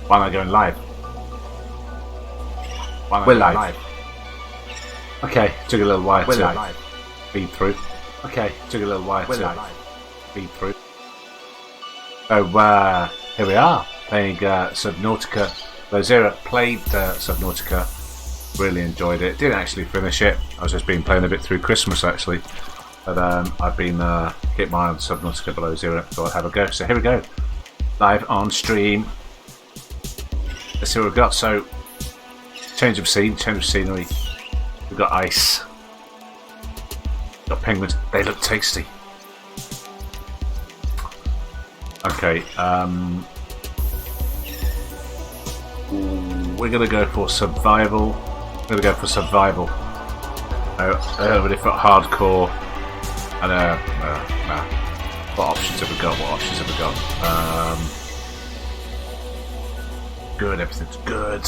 Why am I going live? We're live. Okay, took a little while to feed through. Okay, took a little while to feed through. So here we are, playing Subnautica. Below played Subnautica, really enjoyed it. Didn't actually finish it. I was just been playing a bit through Christmas actually. But I've been keeping my eye on Subnautica Below Zero, so I'll have a go. So here we go, live on stream. Let's see what we've got. So, change of scenery. We've got ice. We've got penguins. They look tasty. Okay, we're gonna go for survival. Oh, we've got hardcore. And what options have we got? Good, everything's good.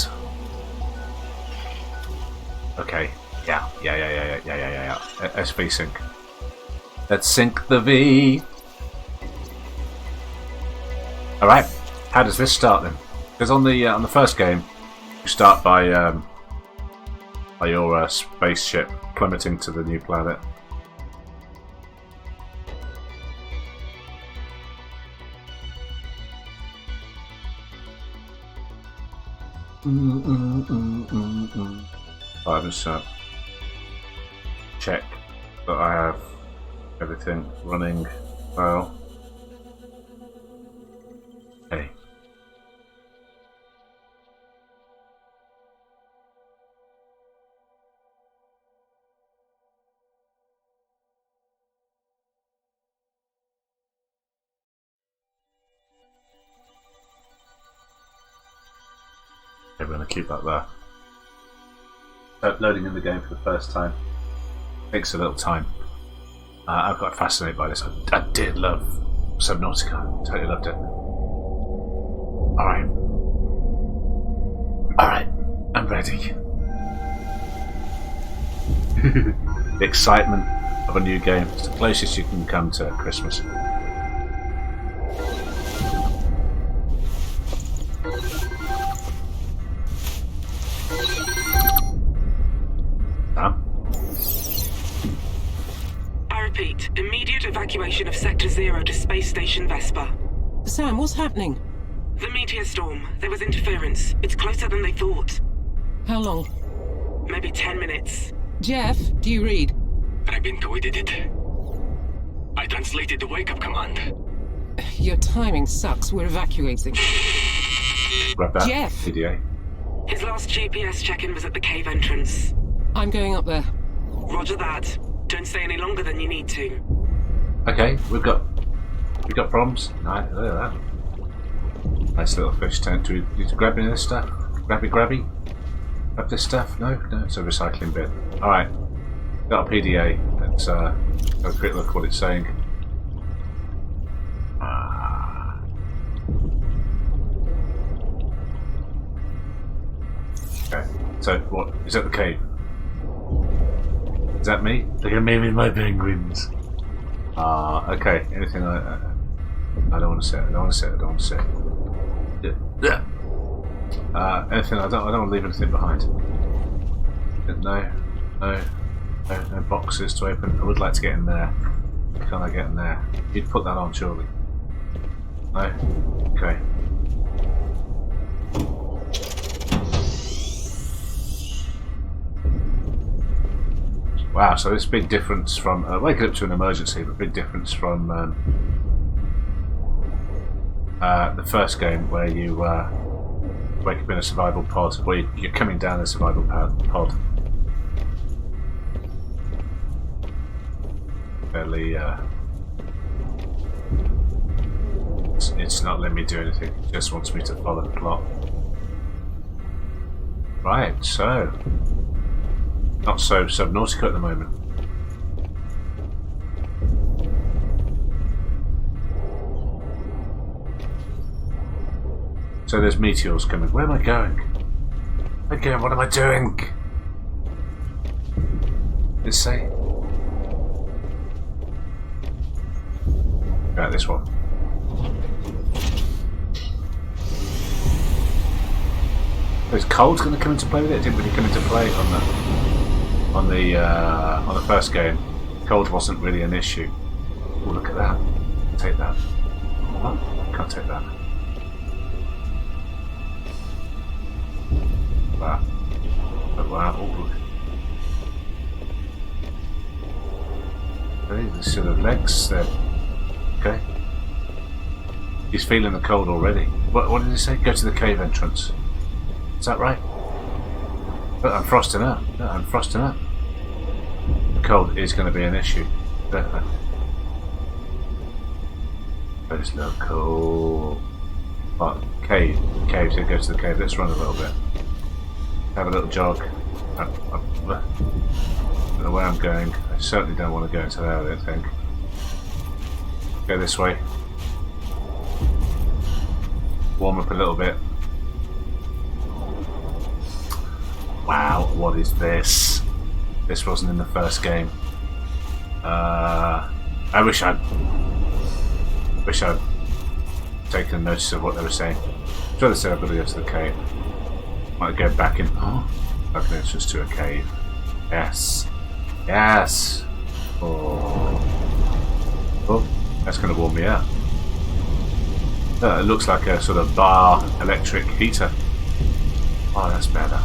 Okay, yeah. SV sync. Let's sync the V. All right. How does this start then? Because on the first game, you start by your spaceship plummeting to the new planet. I just check that I have everything running well. Okay. We're going to keep that there. Loading in the game for the first time takes a little time. I've got fascinated by this. I did love Subnautica. Totally loved it. Alright, I'm ready. The excitement of a new game. It's the closest you can come to Christmas. Immediate evacuation of Sector 0 to Space Station Vespa. Sam, what's happening? The meteor storm. There was interference. It's closer than they thought. How long? Maybe 10 minutes. Jeff, do you read? I've intuited it. I translated the wake-up command. Your timing sucks. We're evacuating. Grab that, Jeff! PDA. His last GPS check-in was at the cave entrance. I'm going up there. Roger that. Don't stay any longer than you need to. Okay, we've got problems. Nice, look at that. Nice little fish tank. Do we need to grab any of this stuff? Grab this stuff? No, it's a recycling bin. Alright. Got a PDA. Let's have a quick look at what it's saying. Okay. So what is that the cave? Is that me? Look at me with my penguins. Okay. Anything I don't want to say. Yeah. Anything I don't want to leave anything behind. No boxes to open. I would like to get in there. Can I get in there? You'd put that on surely. No? Okay. Wow, so this big difference from waking up to an emergency, but big difference from the first game where you wake up in a survival pod, where you're coming down a survival pod. Fairly, it's not letting me do anything. It just wants me to follow the plot. Right, so. Not so Subnautica at the moment. So there's meteors coming. Where am I going? Again, what am I doing? Did it say? Right, this one. Is cold's going to come into play with it? It didn't really come into play on the first game. Cold wasn't really an issue. Oh, look at that! Take that. What? Can't take that. Wow! Oh, wow! Oh, look. Okay, the sort of legs there. Okay. He's feeling the cold already. What did he say? Go to the cave entrance. Is that right? But I'm frosting up. No, I'm frosting up. The cold is going to be an issue. It's no cold. But cave. Cave, so go to the cave. Let's run a little bit. Have a little jog. I don't know where I'm going. I certainly don't want to go into there, I don't think. Go this way. Warm up a little bit. Wow, what is this? This wasn't in the first game. I wish I'd taken notice of what they were saying. I'm sure they said I've got to go to the cave. Might go back in. Oh, back an entrance to a cave. Yes. Yes. Oh, that's going to warm me up. It looks like a sort of bar electric heater. Oh, that's better.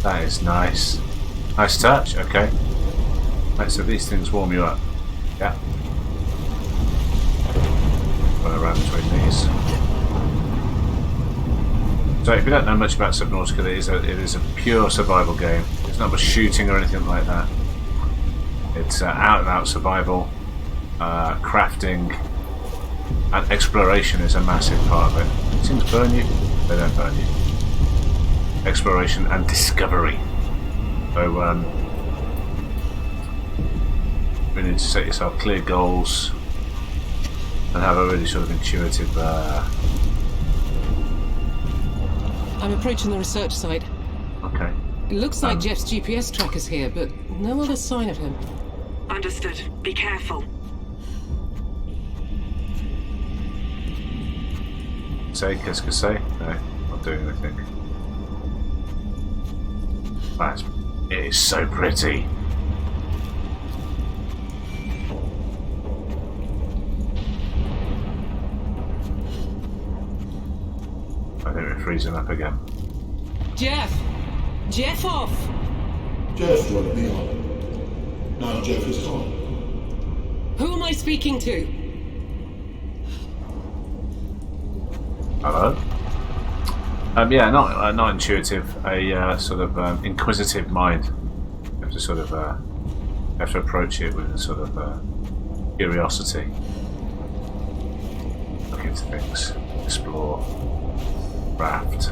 That is nice. Nice touch, okay. Right, so these things warm you up. Yeah. Run around between these. So if you don't know much about Subnautica, it is a pure survival game. It's not much shooting or anything like that. It's out and out survival, crafting, and exploration is a massive part of it. Things burn you, they don't burn you. Exploration and discovery. So you need to set yourself clear goals and have a really sort of intuitive. I'm approaching the research site. Okay. It looks like Jeff's GPS tracker's here, but no other sign of him. Understood. Be careful. Say, qu'est-ce que c'est? No, not doing anything. It is so pretty. I think we're freezing up again. Jeff! Jeff off! Jeff won't be on. Now Jeff is on. Who am I speaking to? Hello? Yeah, not intuitive. A sort of inquisitive mind. You have to sort of have to approach it with a sort of curiosity. Look into things, explore, craft.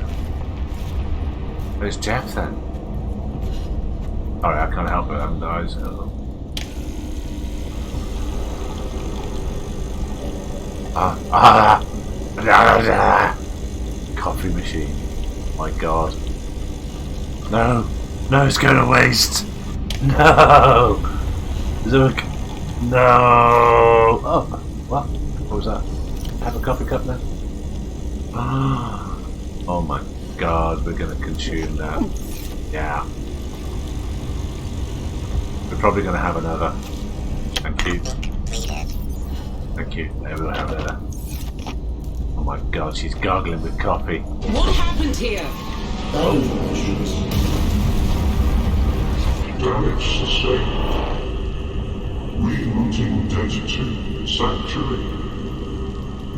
Where's Jeff then? Alright, I can't help it. I haven't died. Coffee machine. My God. No. No, it's going to waste. No. Look. No. Oh, what? What was that? Have a coffee cup then? Oh my God, we're going to consume that. Yeah. We're probably going to have another. Thank you. Thank you. There we will have another. Oh my God, she's gargling with coffee. What happened here? That information is Damage sustained. Rerouting data to Sanctuary.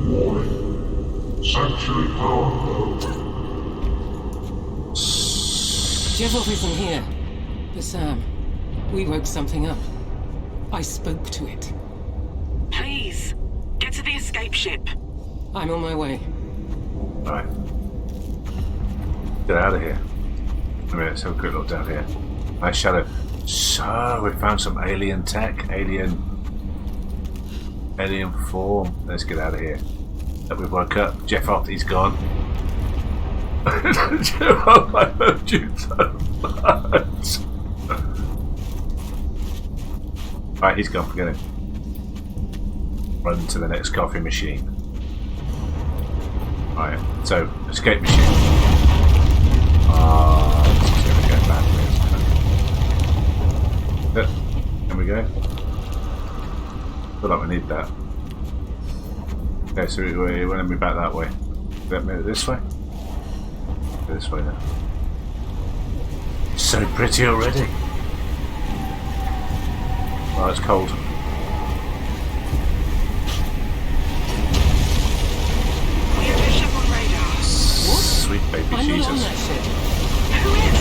Warning. Sanctuary power low. Jeff isn't here. But Sam, we woke something up. I spoke to it. Please, get to the escape ship. I'm on my way. Alright. Get out of here. I mean, let's have a quick look down here. Nice shadow. So, we found some alien tech. Alien form. Let's get out of here. We woke up. Jeff off, he's gone. Jeff off, I love you so much. Right, he's gone. Forget him. Run to the next coffee machine. Right, so escape machine. This is going to go backwards. There we go. Feel like we need that. Okay, so we're going to be back that way. This way? This way then. So pretty already. Oh, it's cold. We have a ship on radar. Sweet baby I'm not on Jesus. that ship. Who is?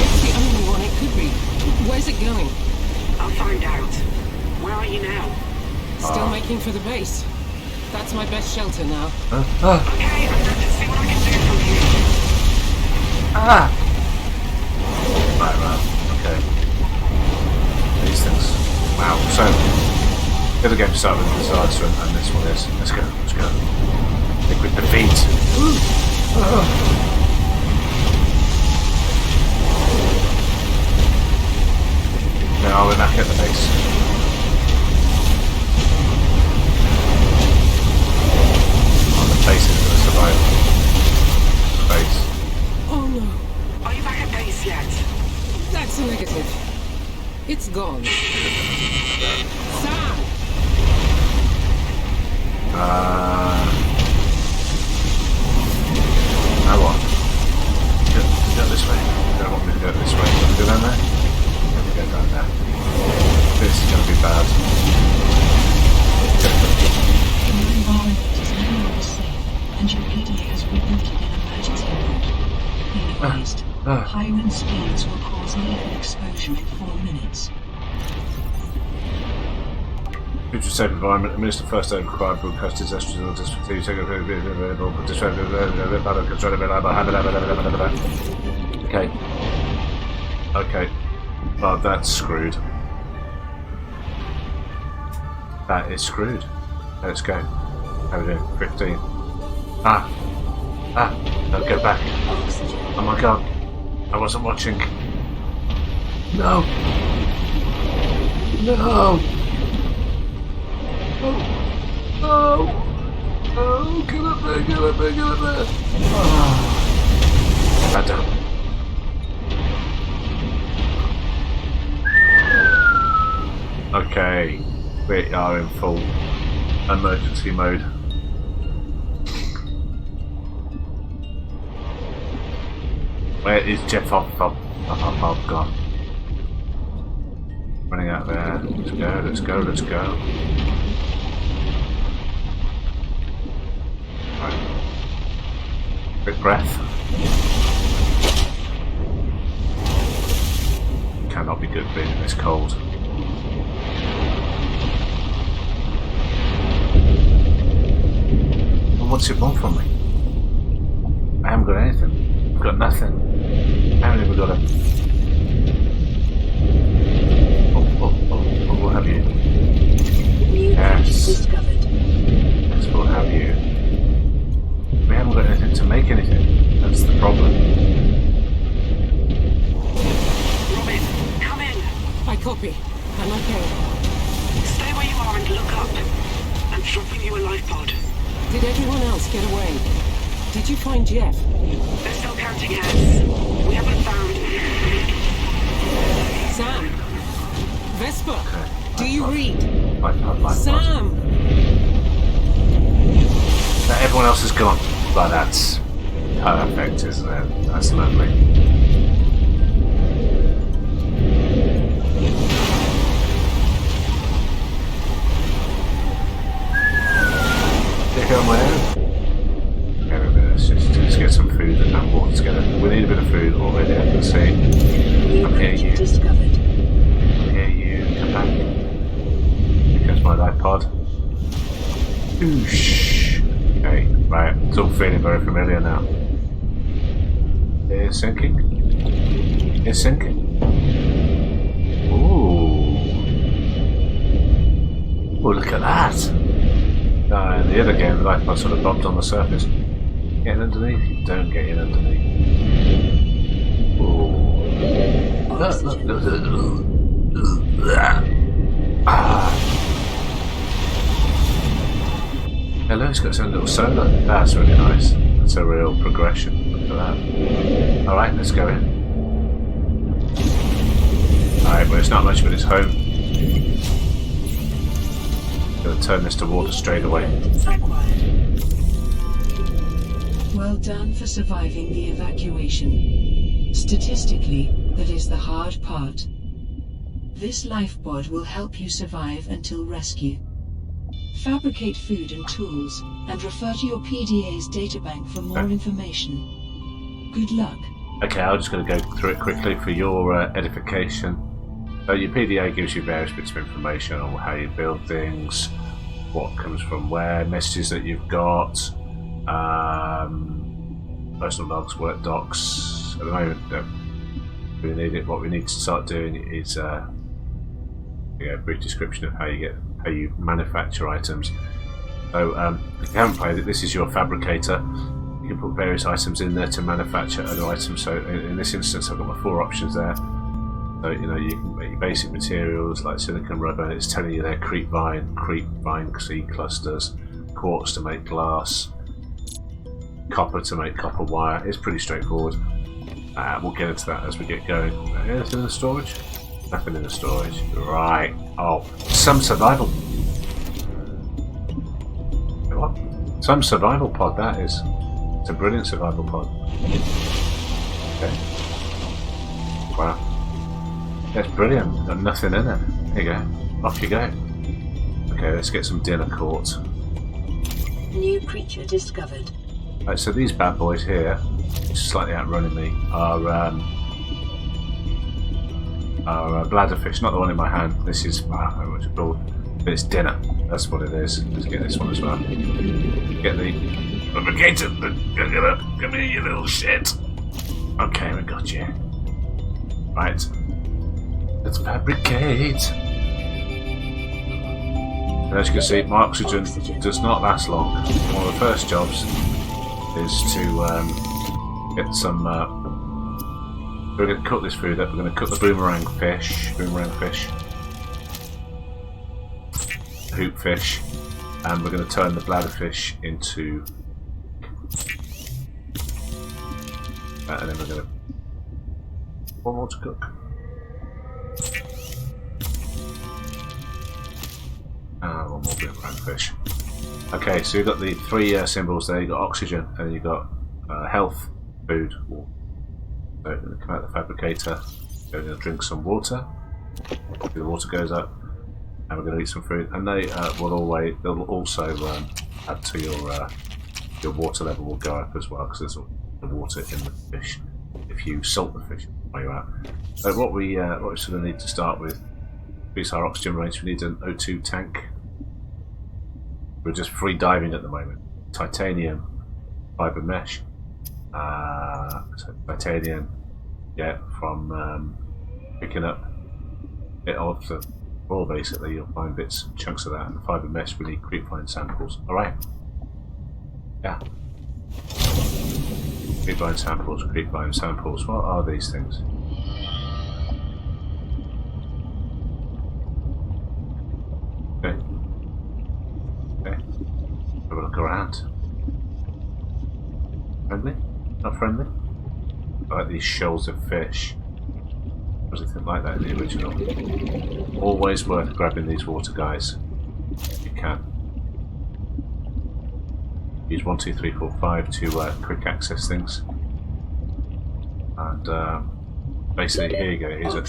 It's the only one it could be. Where's it going? I'll find out. Where are you now? Still making for the base. That's my best shelter now. Okay, I'm going to see what I can do from here. Right, okay. These things. Wow, so the other game started with disaster and this one is. Let's go. Liquid defeat. Now we're back at the base. The base is going to survive. Base. Oh no, Are you back at base yet? that's a negative. It's gone. Sam! Now what? Go this way. You don't want me to go this way. Want me to go down there? Let me go down there. This is going to be bad. The environment is no longer safe, and your AD has rebooted in emergency mode. Be advised, high wind speeds will cause lethal exposure in 4 minutes. Future safe environment. Administer first aid required. Broadcast disaster results. Okay. Okay. Oh, that's screwed. That is screwed. Let's go. How are we doing? 15. No, go back. Oh my god. I wasn't watching. No. No. Oh. Get up there. Oh. Bad down. Okay. We are in full emergency mode. Where is Jeff off? Oh god. Running out there. Let's go. Right. Quick breath. Cannot be good being in this cold. What's it want from me? I haven't got anything. I've got nothing. I haven't even got a... Oh, what have you? Yes. Yes, what have you? We haven't got anything to make anything. That's the problem. Robin, come in. I copy. I'm okay. Stay where you are and look up. I'm dropping you a life pod. Did everyone else get away? Did you find Jeff? They're still counting heads. We haven't found... Sam! Vespa! Do you read? Life Sam! Everyone else is gone. But that's perfect, isn't it? That's lovely. Let's just get some food and water together. We need a bit of food already, I can see. I'm here, you. I'm here, you. Come back. Here comes my iPod. Oosh. Okay, right. It's all feeling very familiar now. It's sinking. It's sinking. Ooh. Oh, look at that. In the other game, the iPod sort of bumped on the surface. Getting underneath? You don't get in underneath. Ooh. Hello, it's got some little solar. That's really nice. That's a real progression. for that. Alright, let's go in. Alright, well it's not much, but it's home. Gonna turn this to water straight away. Well done for surviving the evacuation. Statistically, that is the hard part. This lifeboard will help you survive until rescue. Fabricate food and tools, and refer to your PDA's databank for more information. Good luck. Okay, I'm just going to go through it quickly for your edification. So your PDA gives you various bits of information on how you build things, what comes from where, messages that you've got, personal logs, work docs. At the moment, don't really need it. What we need to start doing is a brief description of how you manufacture items. So if you haven't played it, this is your fabricator. You can put various items in there to manufacture other items. So in this instance, I've got my 4 options there. So you can make your basic materials like silicon rubber. It's telling you there creep vine seed clusters, quartz to make glass, copper to make copper wire. It's pretty straightforward. We'll get into that as we get going. Anything in the storage? Nothing in the storage. Right. Oh, some survival. What? Some survival pod, that is. It's a brilliant survival pod. Okay. Wow. That's brilliant. Got nothing in it. There you go. Off you go. Okay, let's get some dinner caught. New creature discovered. Right, so these bad boys here, slightly outrunning me, are bladderfish, not the one in my hand. This is, I don't know what it's called, but it's dinner. That's what it is. Let's get this one as well. Get the fabricator. Come here, you little shit. Okay, we got you. Right. Let's fabricate. And as you can see, my oxygen does not last long. One of the first jobs is to get some. We're going to cook this food up. We're going to cook the boomerang fish, hoop fish, and we're going to turn the bladderfish into. And then we're going to. One more to cook. One more boomerang fish. Okay, so you've got the 3 symbols there. You've got oxygen, and you've got health, food, water. So we're going to come out the fabricator, we're going to drink some water, the water goes up, and we're going to eat some food, and they they'll also add to your water level will go up as well, because there's the water in the fish if you salt the fish while you're out. So what we sort of need to start with, increase our oxygen range. We need an O2 tank. We're just free diving at the moment. Titanium fiber mesh. So titanium, from picking up a bit of the ore, basically you'll find bits and chunks of that, and the fibre mesh we need creepvine samples. Alright. Yeah. Creepvine samples. What are these things? Okay. Have a look around. Friendly? Not friendly? I like these shoals of fish. Was anything like that in the original? Always worth grabbing these water guys. If you can. Use 1, 2, 3, 4, 5 to quick access things. And basically, here you go. Here's a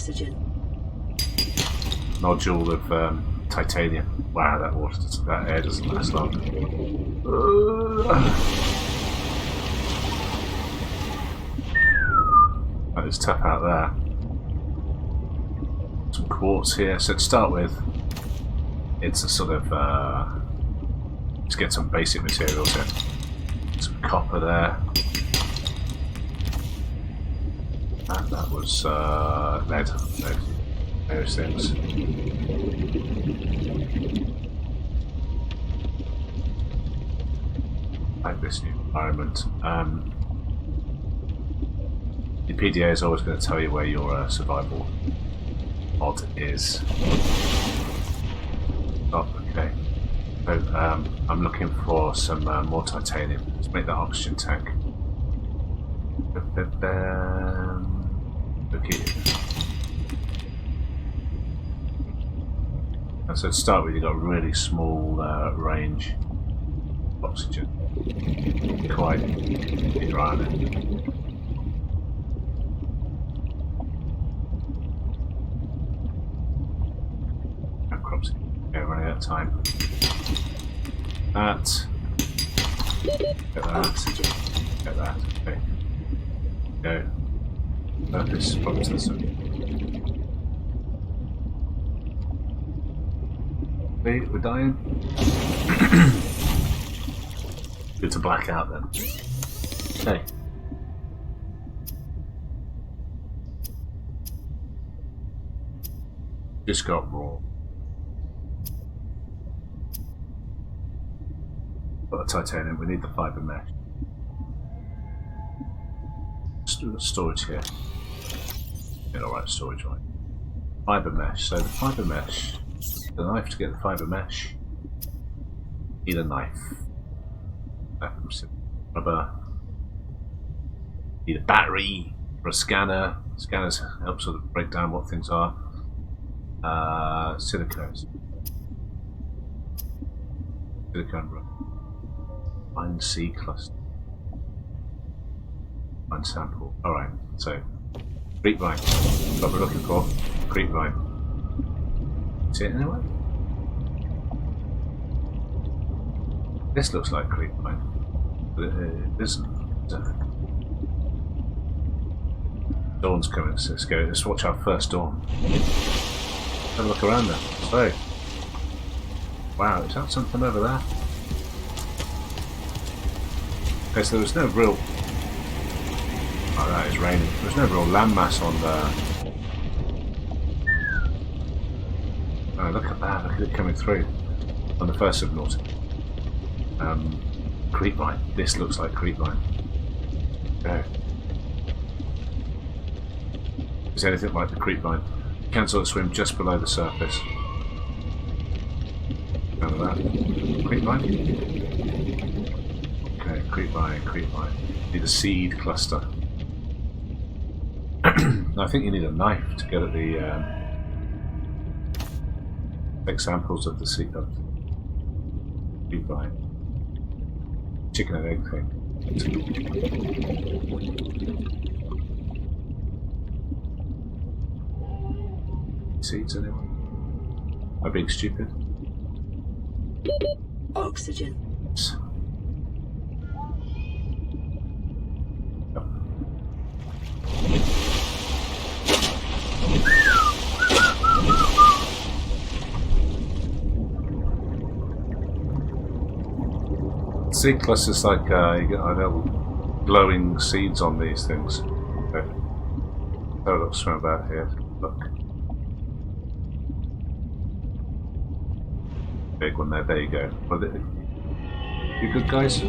nodule of titanium. Wow, that air doesn't last long. That is tough out there. Some quartz here. So to start with, it's a sort of let's get some basic materials in. Some copper there. And that was lead. Those things. Like this new environment. The PDA is always going to tell you where your survival mod is. Oh, okay. So I'm looking for some more titanium. Let's make that oxygen tank. Okay. And so to start with, you've got really small range oxygen. Quite dry on it. Crops. Okay, running out of time. That. Get that. Get that. Okay. Go. Purpose. Probably to the sun. We're dying. Good to black out then. Okay. Just got raw. Got the titanium. We need the fiber mesh. Storage here. Yeah, alright, storage, right. Fiber mesh. So the fiber mesh. The knife to get the fiber mesh. Need a knife. Rubber. Need a battery for a scanner. Scanners help sort of break down what things are. Silicone rubber. Fine C cluster. Fine sample. Alright, so creepvine. That's what we're looking for. Creepvine. See it anywhere? This looks like creepvine, but it isn't. Dawn's coming, so let's go. Let's watch our first dawn. Have a look around there. So, wow, is that something over there? Okay, so there was no real. Oh, that is raining. There's no real landmass on the. Oh, look at that! Look at it coming through on the first Subnautica. Creepvine. This looks like creepvine. Okay. Is anything like the creepvine? You can sort of swim just below the surface. None of that. Creepvine? Okay, creepvine. Need a seed cluster. I think you need a knife to get at the take samples of the seed of creepvine. Chicken and egg thing. Seeds anyone? Am I being stupid? Oxygen. Seed clusters like you get little glowing seeds on these things. Okay. Have a look swim about here. Look. Big one there. There you go. Well, you good guys?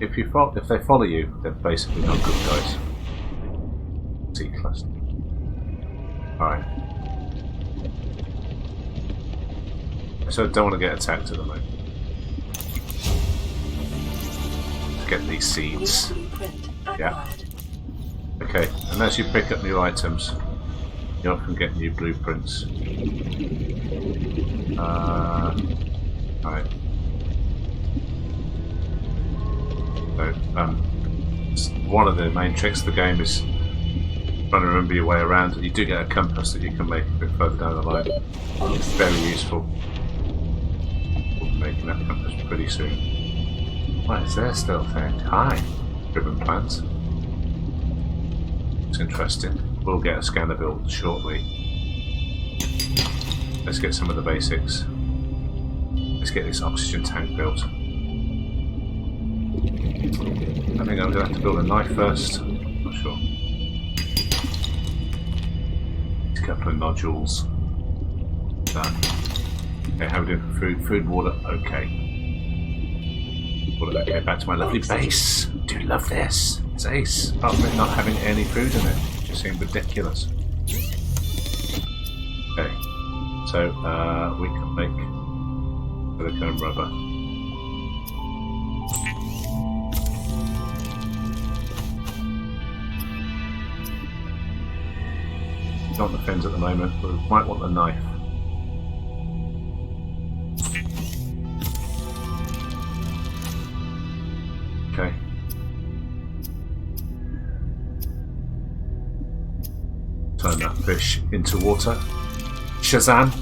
If they follow you, they're basically not good guys. Seed cluster. All right. So don't want to get attacked at the moment. Get these seeds. Yeah. Okay, and as you pick up new items, you often get new blueprints. Alright. So, one of the main tricks of the game is trying to remember your way around. You do get a compass that you can make a bit further down the line. It's very useful. We'll be making that compass pretty soon. What is there still thing? Hi, ribbon plant. It's interesting. We'll get a scanner built shortly. Let's get some of the basics. Let's get this oxygen tank built. I think I'm going to have to build a knife first. Not sure. A couple of nodules. Done. Okay, how are we doing for food? Food and water, okay. Okay, back to my lovely base. Do love this. It's ace. Apart from it not having any food in it. It just seemed ridiculous. Okay. So, we can make silicone rubber. Don't want the fins at the moment, but we might want the knife. Okay. Turn that fish into water. Shazam!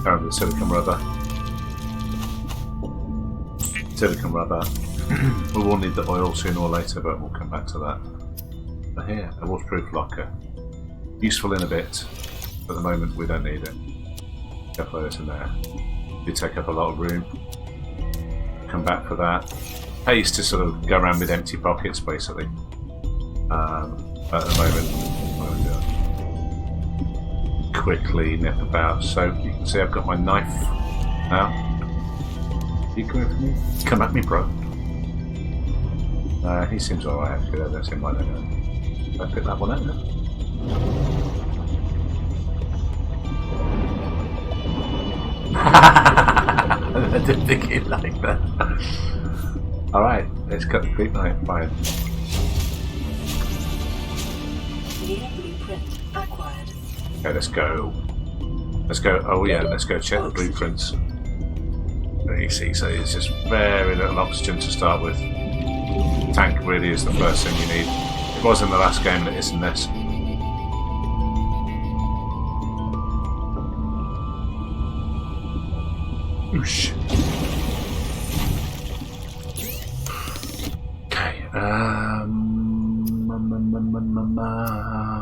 Apparently the silicone rubber. Silicone rubber. We will need the oil sooner or later, but we'll come back to that. But here, a waterproof locker. Useful in a bit. At the moment, we don't need it. A couple of those in there. Do take up a lot of room. Come back for that. I used to sort of go around with empty pockets, basically. But at the moment, I'll quickly nip about. So you can see I've got my knife now. You coming for me? Come at me, bro. He seems alright actually. That don't seem like that. Did I pick that one up? I didn't think he'd like that. Alright, let's cut the creep knife. Fine. New blueprint acquired. Okay, let's go. Let's go. Oh yeah, let's go check the blueprints. There you see, so it's just very little oxygen to start with. Tank really is the first thing you need. It was in the last game, and it is in this. Oosh. Okay.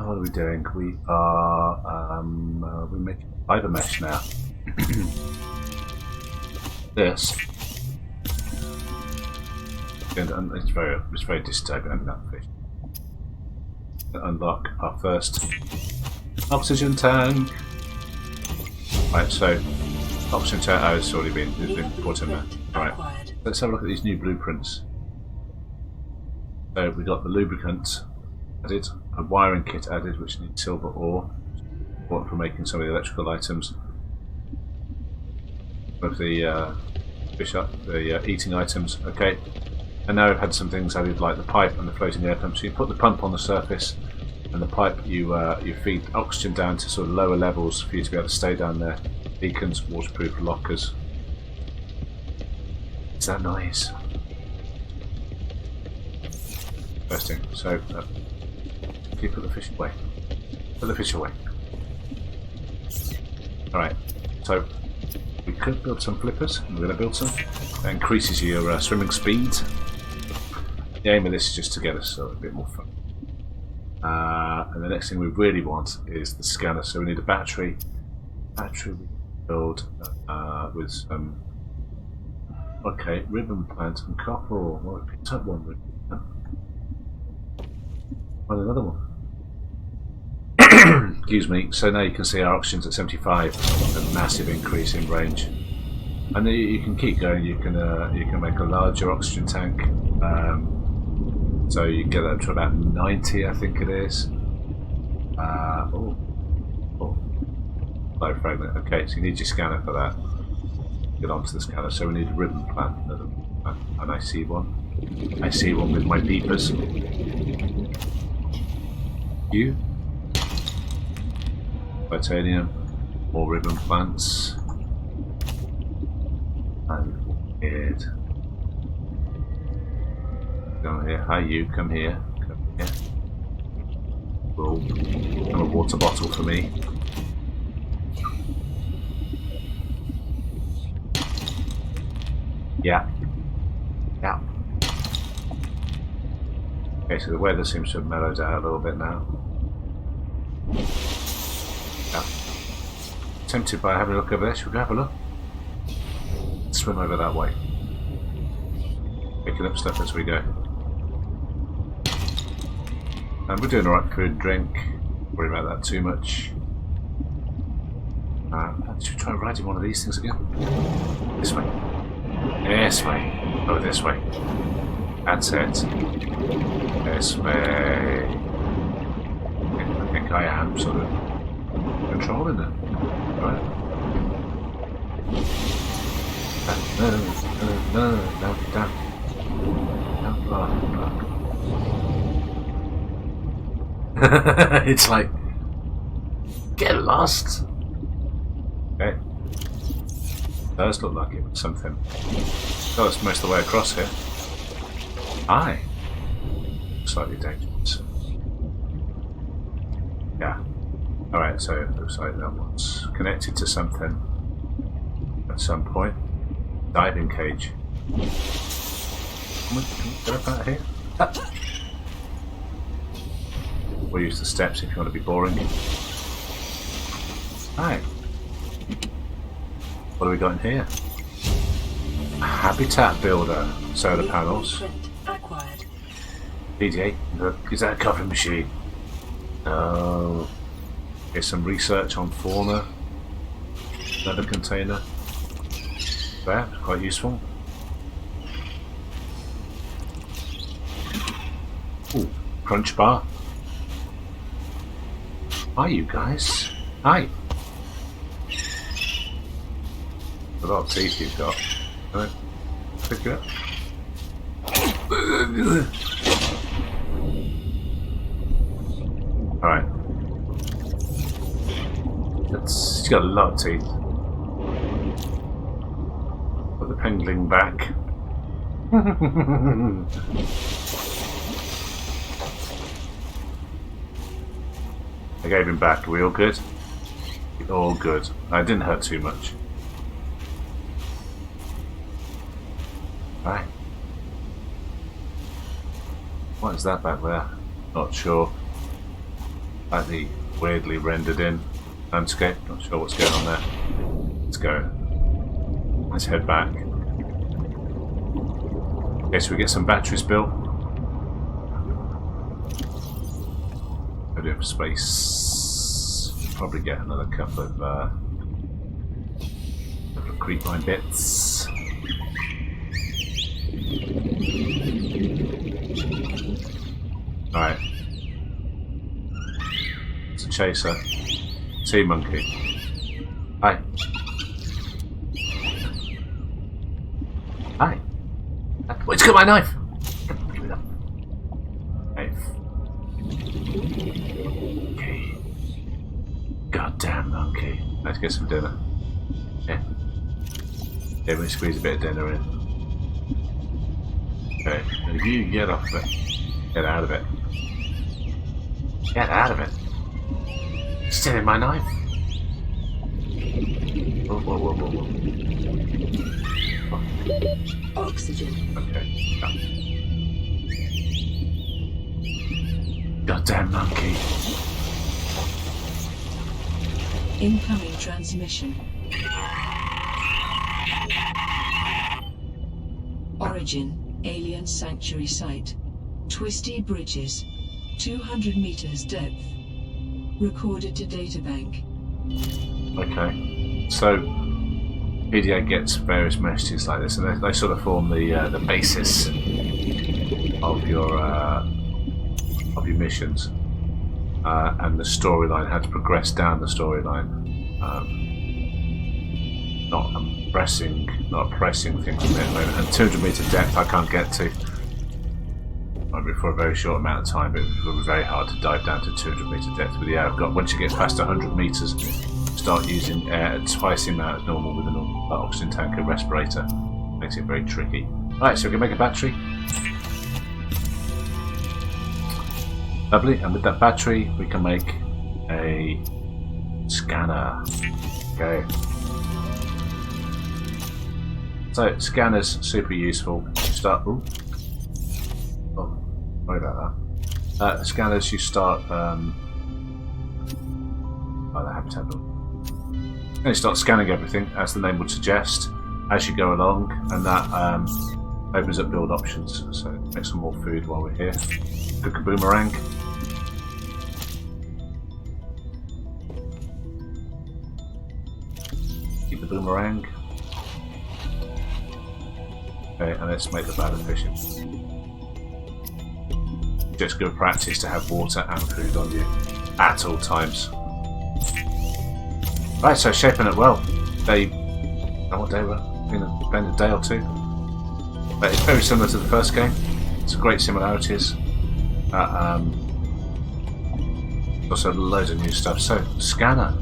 What are we doing? We are we're making fiber mesh now. This. And it's very disturbing that fish. Unlock our first oxygen tank. Right, so oxygen tank. Oh, it's already been put in there. Right, let's have a look at these new blueprints. So we got the lubricant added, a wiring kit added, which needs silver ore, important for making some of the electrical items. Of the fish up, the eating items. Okay. And now we've had some things added like the pipe and the floating air pump. So you put the pump on the surface, and the pipe you feed oxygen down to sort of lower levels for you to be able to stay down there. Beacons, waterproof lockers. Is that nice? Interesting. So you put the fish away. Put the fish away. All right. So we could build some flippers. And we're going to build some. That increases your swimming speed. The aim of this is just to get us a bit more fun. And the next thing we really want is the scanner. So we need a battery. Battery we build with some. Okay, ribbon plant and copper ore. Well, we picked up one ribbon plant. Find another one. Excuse me. So now you can see our oxygen's at 75. A massive increase in range. And then you can keep going. You can make a larger oxygen tank. So you get up to about 90, I think it is. Low fragment. Okay, so you need your scanner for that. Get onto the scanner. So we need a ribbon plant, another ribbon plant. And I see one. I see one with my beepers. You. Titanium. More ribbon plants. And weird. Come here. Hi, you. Come here. Come here. Cool. And a water bottle for me. Yeah. Yeah. Okay, so the weather seems to have mellowed out a little bit now. Yeah. Tempted by having a look over there. Should we go have a look? Swim over that way. Picking up stuff as we go. And we're doing alright food and drink. Don't worry about that too much. Should we try riding one of these things again? This way. This way. Oh, this way. That's it. This way. I think I am sort of controlling it. Right? No, down. It's like, get lost. Okay. Does look like it was something. Oh, it's most of the way across here. Aye. Slightly dangerous. Yeah. Alright, so it looks like that one's connected to something at some point. Diving cage. Can we get up out of here? Ah. We'll use the steps if you want to be boring. Right. What have we got in here? A habitat builder. Solar panels. Acquired. PDA. Look, is that a coffee machine? Oh. Here's some research on fauna. Another container. There, quite useful. Ooh, crunch bar. Hi, you guys. Hi. A lot of teeth you've got. Right. Pick it up. Alright. He's got a lot of teeth. Put the pendling back. I gave him back. Are we all good? All good. I didn't hurt too much. Right. What is that back there? Not sure. Slightly weirdly rendered in landscape. Not sure what's going on there. Let's go. Let's head back. Okay, so we get some batteries built. Go do for space. Probably get another couple of creep line bits. Alright. It's a chaser. Sea monkey. Hi. Hi. Oh, it's got my knife! Give me that. Knife. Okay. Goddamn monkey. Let's get some dinner. Yeah. Yeah, we squeeze a bit of dinner in. Okay. Now you get off of it. Get out of it. Get out of it. Stealing my knife. Whoa, whoa, whoa, whoa, whoa. Oxygen. Okay. Goddamn monkey. Incoming transmission. Origin, alien sanctuary site. Twisty bridges. 200 meters depth. Recorded to databank. Okay. So PDA gets various messages like this, and they sort of form the basis of your missions, and the storyline. How to progress down the storyline. Not pressing things a bit at the moment. And 200 meter depth I can't get to. Might be for a very short amount of time, but it will be very hard to dive down to 200 meter depth. But yeah, I've got once you get past 100 meters, start using air at twice the amount as normal with an oxygen tanker respirator. Makes it very tricky. Right, so we can make a battery. Lovely, and with that battery we can make a scanner. Okay. So scanners super useful. Start. Ooh. Oh, sorry about that. Scanners you start. Oh, the habitat build. And you start scanning everything, as the name would suggest, as you go along, and that opens up build options. So make some more food while we're here. Cook a boomerang. Keep the boomerang. Okay, and let's make the bladder efficient. Just good practice to have water and food on you at all times. Right, so shaping it well. What day we're in? Been a day or two. But it's very similar to the first game. It's great similarities. Also loads of new stuff. So, scanner.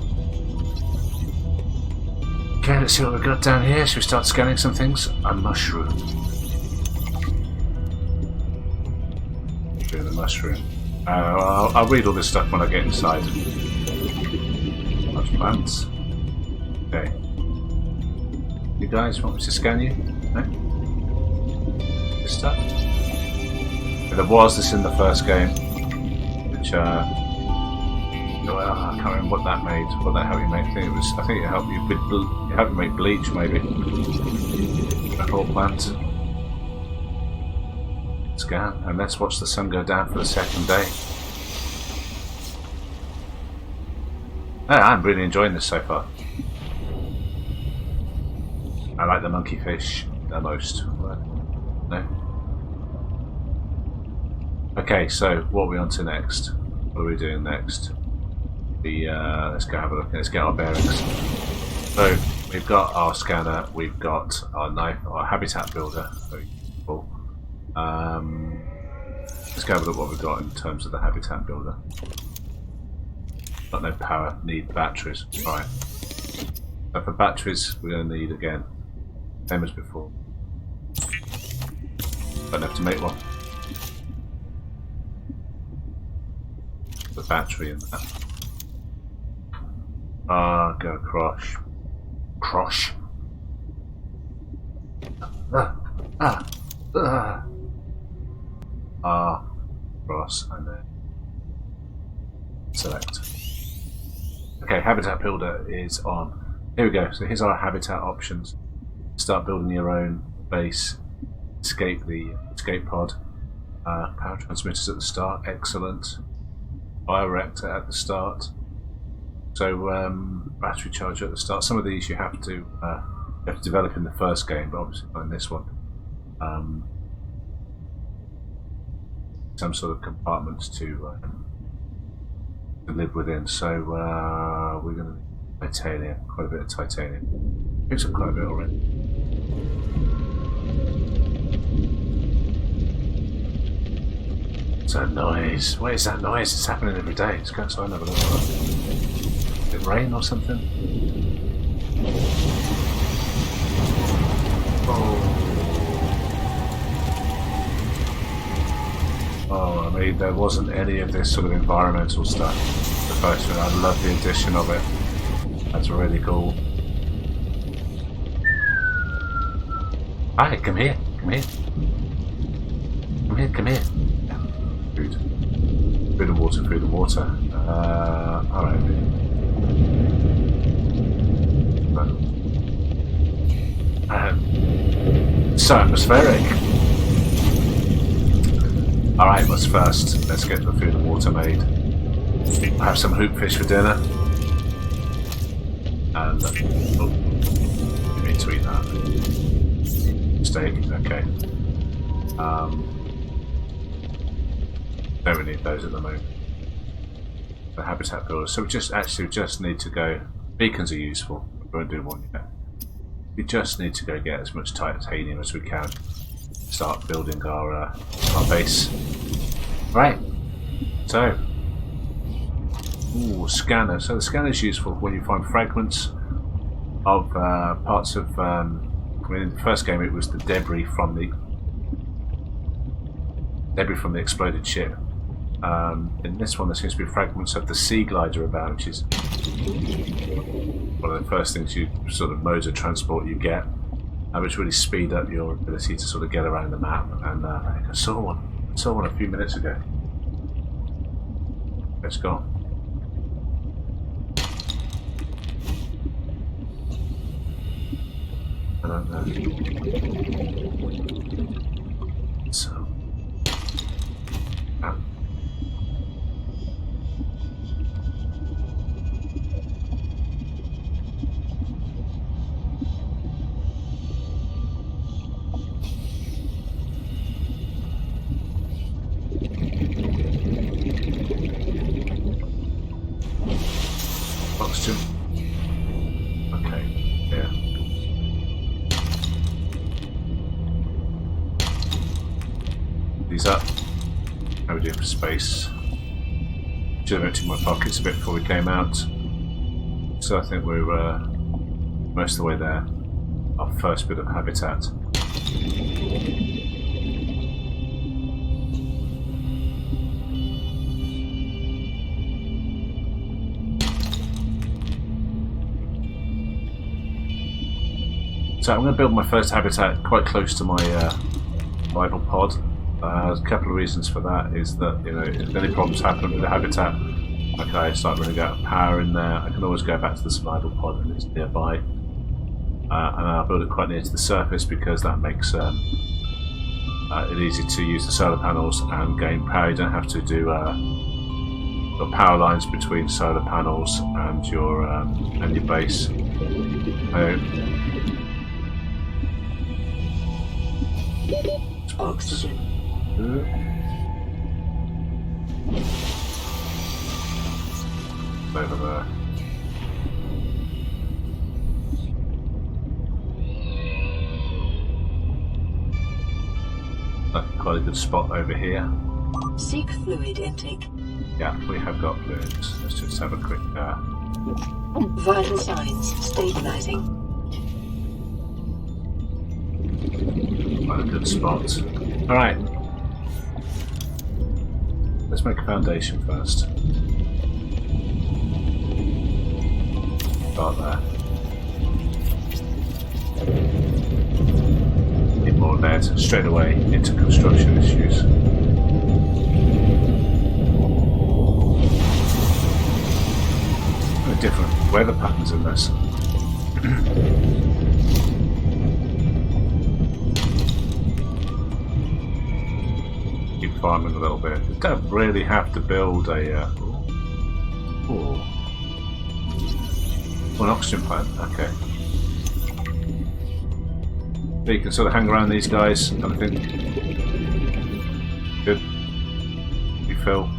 Okay, let's see what we've got down here. Should we start scanning some things? A mushroom. Doing the mushroom. I'll read all this stuff when I get inside. Large plants. Okay. You guys want me to scan you? No? This stuff? There was this in the first game, which well, I can't remember what that made. What that helped you make? I think it helped you with it helped you make bleach, maybe. A whole plant. Scan, and let's watch the sun go down for the second day. I'm really enjoying this so far. I like the monkey fish the most. No. Okay, so what are we on to next? What are we doing next? Let's go have a look. Let's get our bearings. So we've got our scanner, we've got our knife, our habitat builder. Very useful. Let's go have a look what we've got in terms of the habitat builder. Got no power, need batteries. Alright. So for batteries, we're going to need again, same as before. Don't have to make one. The battery in that. Go cross. Cross. Cross, and then select. Okay, habitat builder is on. Here we go. So here's our habitat options. Start building your own base. Escape the escape pod. Power transmitters at the start. Excellent. Bioreactor at the start. So battery charger at the start. Some of these you have to develop in the first game, but obviously not in this one. Some sort of compartments to live within. So we're going to need titanium, quite a bit of titanium. Picked up quite a bit already. What's that noise? What is that noise? It's happening every day. Let's go outside and have a look at that. Did it rain or something? Oh, I mean, there wasn't any of this sort of environmental stuff. The first one, I love the addition of it. That's really cool. Hi, come here, come here. Come here, come here. Yeah. Food. Food and water, food and water. Alright. So atmospheric. Alright, let's get the food and water made. I'll have some hoop fish for dinner. And you need to eat that. Steak, okay. Don't really need those at the moment. The habitat builder. So we just need to go. Beacons are useful. We won't do one yet. We just need to go get as much titanium as we can. Start building our base. Right. So, scanner. So the scanner is useful when you find fragments of parts of. I mean, in the first game it was the debris from the exploded ship. In this one, there seems to be fragments of the sea glider about, which is one of the first things modes of transport you get, which really speed up your ability to sort of get around the map. And I think I saw one a few minutes ago. It's gone. I don't know. So. Oxygen. Okay, yeah. These up. How we do for space? Should have emptied my pockets a bit before we came out. So I think we're most of the way there. Our first bit of habitat. So I'm going to build my first habitat quite close to my survival pod. There's a couple of reasons for that. Is that, you know, if any problems happen with the habitat, like I start running out of power in there, I can always go back to the survival pod and it's nearby. And I'll build it quite near to the surface because that makes it easy to use the solar panels and gain power. You don't have to do got power lines between solar panels and your base. Oxygen. Over there. Quite a good spot over here. Seek fluid intake. Yeah, we have got fluids. Let's just have a quick. Vital signs stabilizing. Quite a good spot. All right. Let's make a foundation first. Start there. Need more lead straight away into construction issues. Different weather patterns in this. Keep farming a little bit. You don't really have to build a an oxygen plant. Okay. So you can sort of hang around these guys and I think good. You fill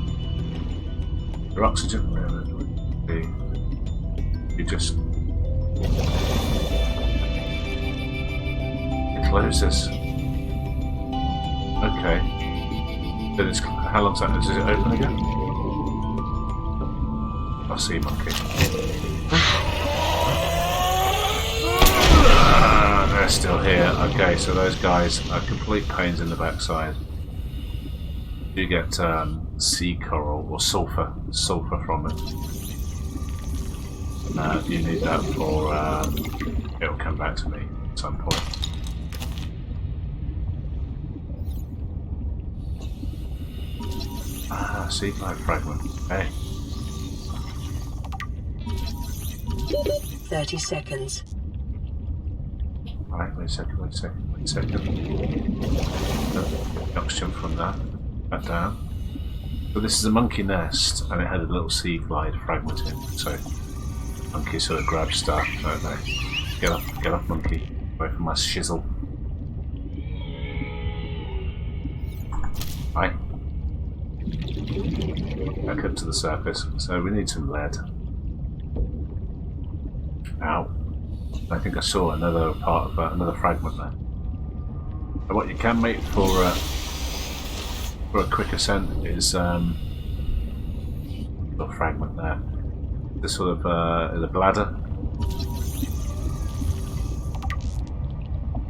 your oxygen. You just it closes. Okay. Then it's how long's that? Does it open again? I see monkey. They're still here. Okay, so those guys are complete pains in the backside. You get sea coral or sulfur from it. You need that for it'll come back to me at some point. Seed light fragment. Okay. 30 seconds. Alright, wait a second. Oxygen from that. Back down. So this is a monkey nest and it had a little sea glide fragment in. So monkey sort of grab stuff, don't they? Get up, monkey. Away from my shizzle. Right. Back up to the surface. So we need some lead. Ow. I think I saw another part of another fragment there. And what you can make for a quick ascent is a fragment there. This sort of the bladder.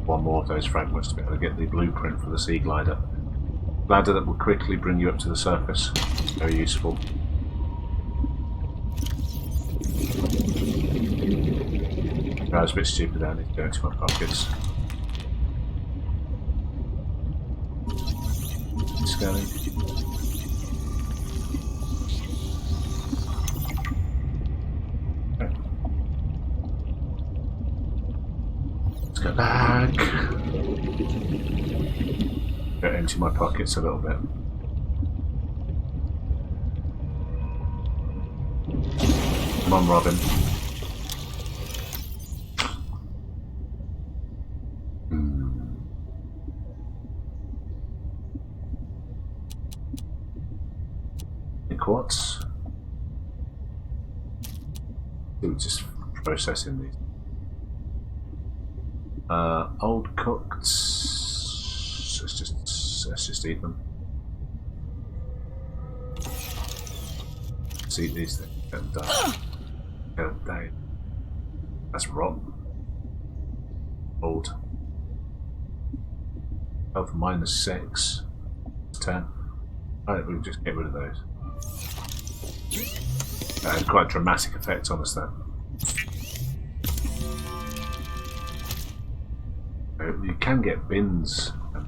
One more of those fragments to be able to get the blueprint for the sea glider. Bladder that will quickly bring you up to the surface. Very useful. I was a bit stupid there, I need to go into my pockets. Scanning. Go back. Go into my pockets a little bit. Come on, Robin. Quartz. We're just processing these. Old cooked. Let's just eat them. just eat these things and get them down. That's rotten. Old. Health -6. 10. Alright, we'll just get rid of those. That had quite a dramatic effect on us then. You can get bins and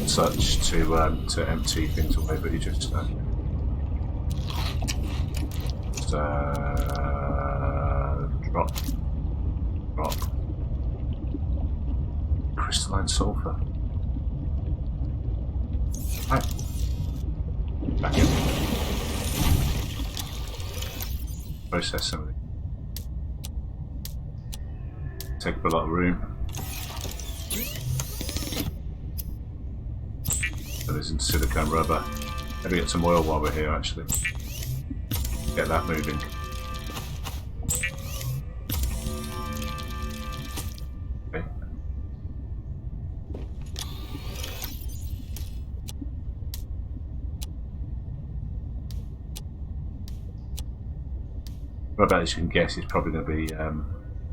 such to empty things away, but you just drop crystalline sulfur. Right. Back in. Process something. Take up a lot of room. So there's in silicone rubber. Maybe get some oil while we're here actually. Get that moving. Okay. What about as you can guess, it's probably going to be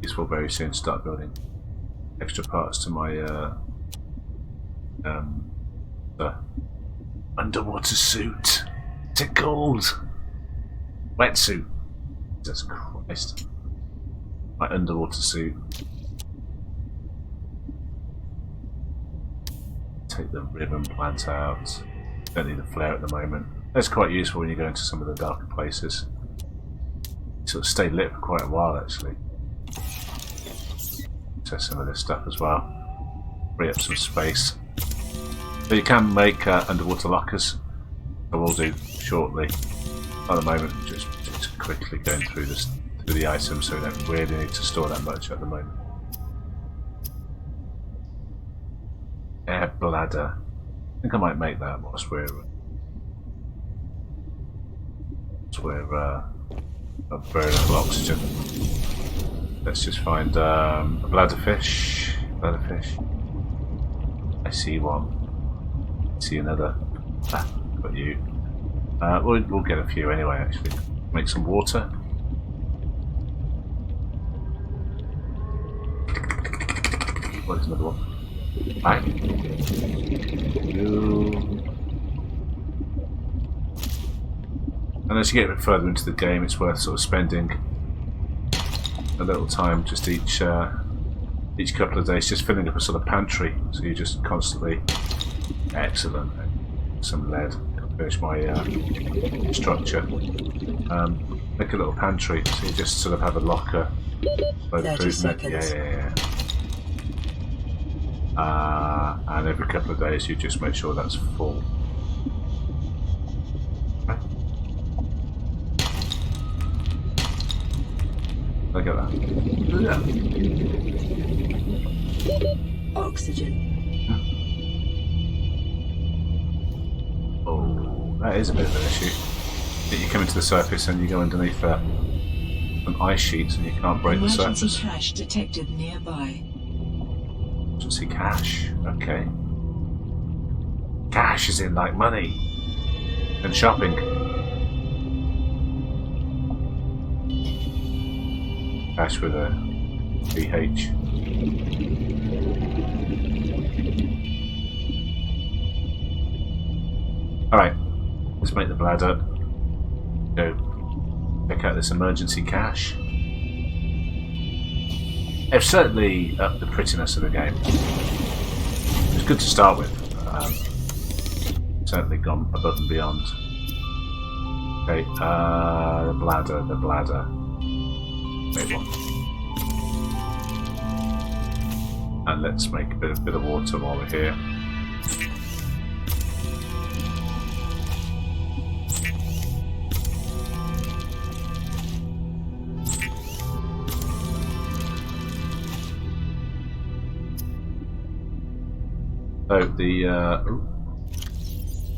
useful very soon to start building extra parts to my underwater suit. What's it called? Wetsuit. Jesus Christ. My underwater suit. Take the ribbon plant out. Don't need the flare at the moment. That's quite useful when you go into some of the darker places. Sort of stay lit for quite a while actually. Test some of this stuff as well. Free up some space. But you can make underwater lockers. I will do shortly. At the moment, just quickly going through the items, so we don't really need to store that much at the moment. Air bladder. I think I might make that whilst we're very little oxygen. Let's just find a bladderfish. Bladderfish. I see one. I see another. Ah, got you. We'll get a few anyway. Actually, make some water. What is another one? Right. And as you get a bit further into the game, it's worth sort of spending a little time just each couple of days, just filling up a sort of pantry. So you just constantly, excellent, some lead. Finish my structure. Make a little pantry, so you just sort of have a locker, load of food in it. Yeah. And every couple of days, you just make sure that's full. Look at that. Oxygen. Oh, that is a bit of an issue. You come into the surface and you go underneath some ice sheets and you can't break the surface. Emergency cache detected nearby. Emergency cache. Okay. Cash is in like money and shopping. Cash with a PH. Alright, let's make the bladder. Go check out this emergency cache. They've certainly upped the prettiness of the game. It's good to start with. Certainly gone above and beyond. Okay, the bladder. Make one. And let's make a bit of water while we're here. So the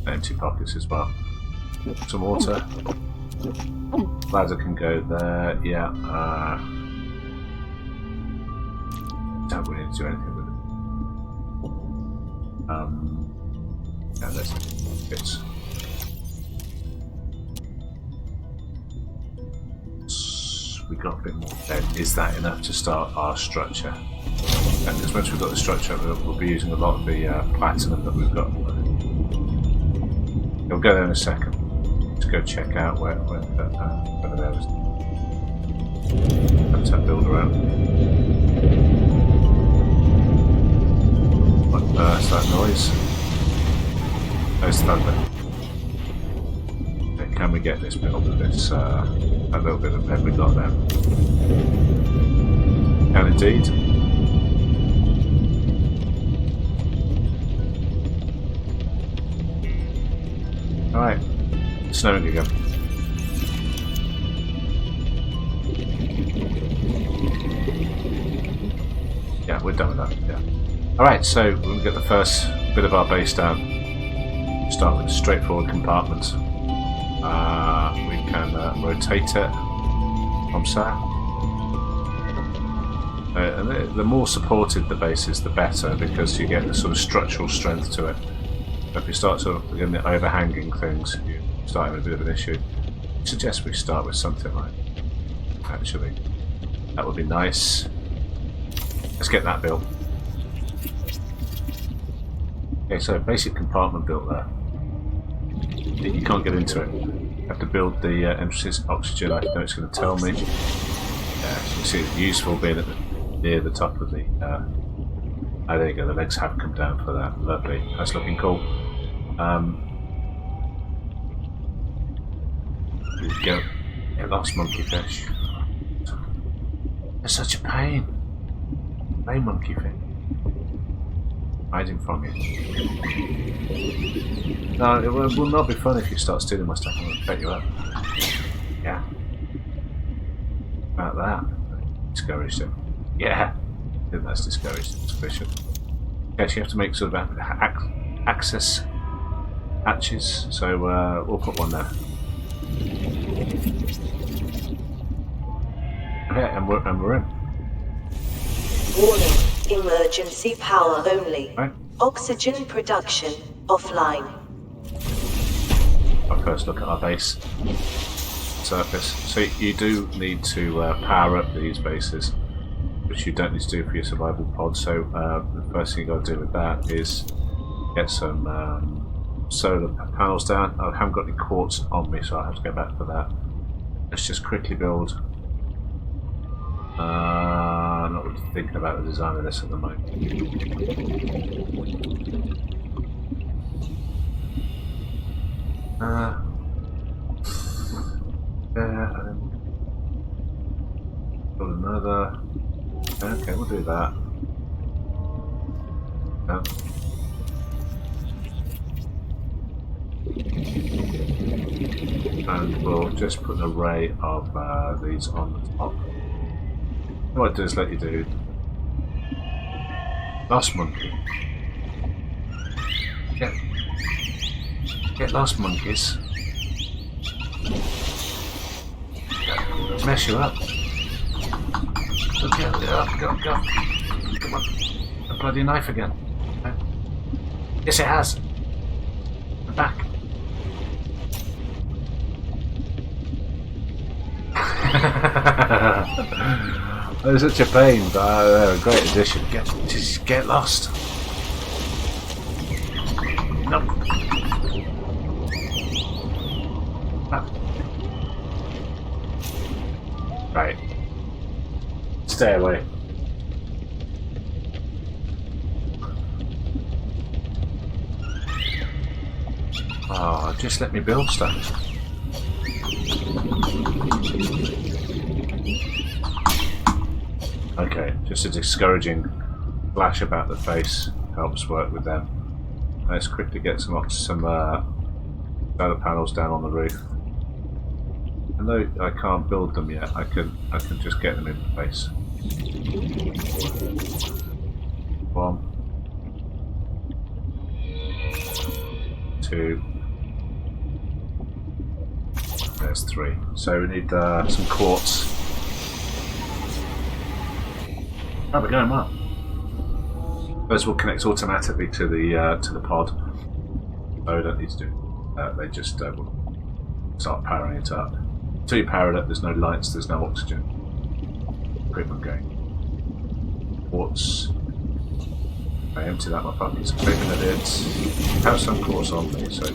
empty pockets as well. Some water. Ladder can go there. Yeah. Don't really need to do anything with it. Yeah, let's bits. we got a bit more, then is that enough to start our structure? Because once we've got the structure, we'll be using a lot of the platinum that we've got. We'll go there in a second. Let's go check out where there was. Let's have build around. What's that noise? There's thunder. Okay, can we get this built with this a little bit of bed we got there? Can indeed. Alright, snowing again. Yeah, we're done with that, yeah. Alright, so we're going to get the first bit of our base down. Start with a straightforward compartment. We can rotate it from so. And the more supported the base is, the better, because you get the sort of structural strength to it. If you start sort of getting the overhanging things, you start having a bit of an issue. I suggest we start with something like, actually, that would be nice. Let's get that built. Okay, so basic compartment built there. You can't get into it. You have to build the entrances. Oxygen, I know it's going to tell me. Yeah, you can see it's useful being near the top of the. Oh, there you go. The legs have come down for that. Lovely. That's looking cool. Here we go. Get lost, monkeyfish. They're such a pain. Hey, monkeyfish. Hiding from you. No, it will not be fun if you start stealing my stuff. I'm going to pick you up. Yeah. About that. Discouraged him. Yeah. I think that's discouraged him. Sufficient. Okay, so you have to make sort of access hatches. So we'll put one there. Okay, and we're in. Warning. Emergency power only. Right. Oxygen production offline. Our first look at our base surface. So you do need to power up these bases, which you don't need to do for your survival pod. So the first thing you got to do with that is get some solar panels down. I haven't got any quartz on me, so I'll have to go back for that. Let's just quickly build. I'm not really thinking about the design of this at the moment. Yeah, and then build another. Okay, we'll do that. Yeah. And we'll just put an array of these on the top. What I do is let you do lost monkey. Get lost, monkeys. Mess you up. Go. Come on. A bloody knife again. Yes, it has. I'm back. They're such a pain, but they're a great addition. Just get lost. No. Right. Stay away. Oh, just let me build stuff. Okay, just a discouraging flash about the face helps work with them. Let's quickly get some solar panels down on the roof. And though I can't build them yet, I can just get them in place. 1, 2. There's 3. So we need some quartz. Oh, we're going well. Those will connect automatically to the pod. So we don't need to do they just will start powering it up. Until you power it up, there's no lights, there's no oxygen. Equipment going. Quartz. I empty that in my pockets. I'm taking it in. I have some quartz on me, so.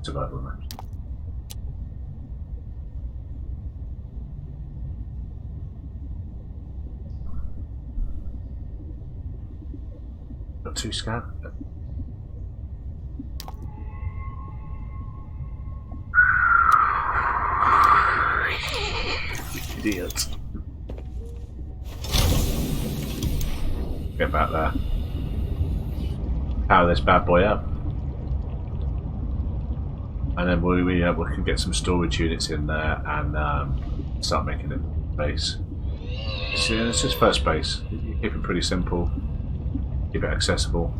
Survival match. Got 2 scan. Idiot. Get back there. Power this bad boy up. And then we can get some storage units in there and start making it base. So, yeah, it's just first base. You keep it pretty simple. Keep it accessible.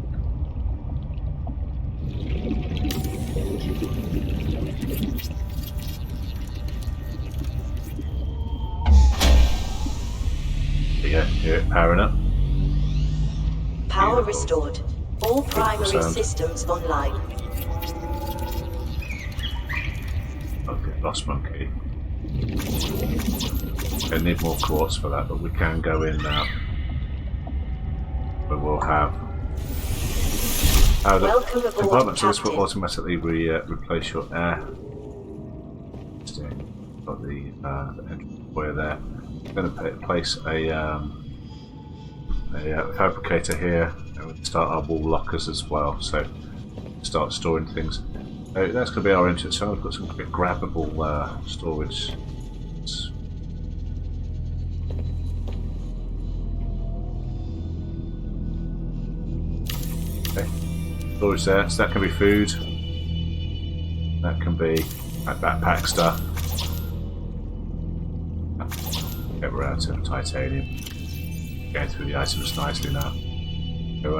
There you go, hear it powering up. Power restored. All primary Sound. systems online. Okay, lost monkey. I need more quartz for that, but we can go in now. We will have. Welcome aboard, compartment to this will Captain. automatically replace your air. Got the entrance boiler there. I'm going to place a fabricator here, and we'll start our wall lockers as well. So start storing things. So that's going to be our entrance. So I'm going to put some quick grabbable storage. Okay, storage there. So that can be food. That can be like backpack stuff. Okay, we're out of titanium. Going through the items nicely now. So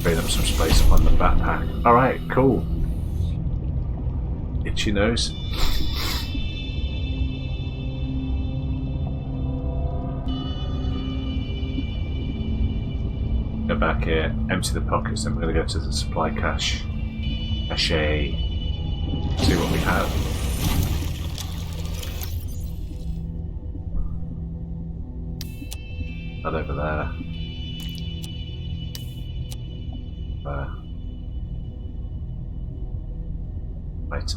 freeing up some space on the backpack. Alright, cool. Itchy nose. Go back here, empty the pockets, then we're going to go to the supply cache. Cache. See what we have. That over there. There. Right.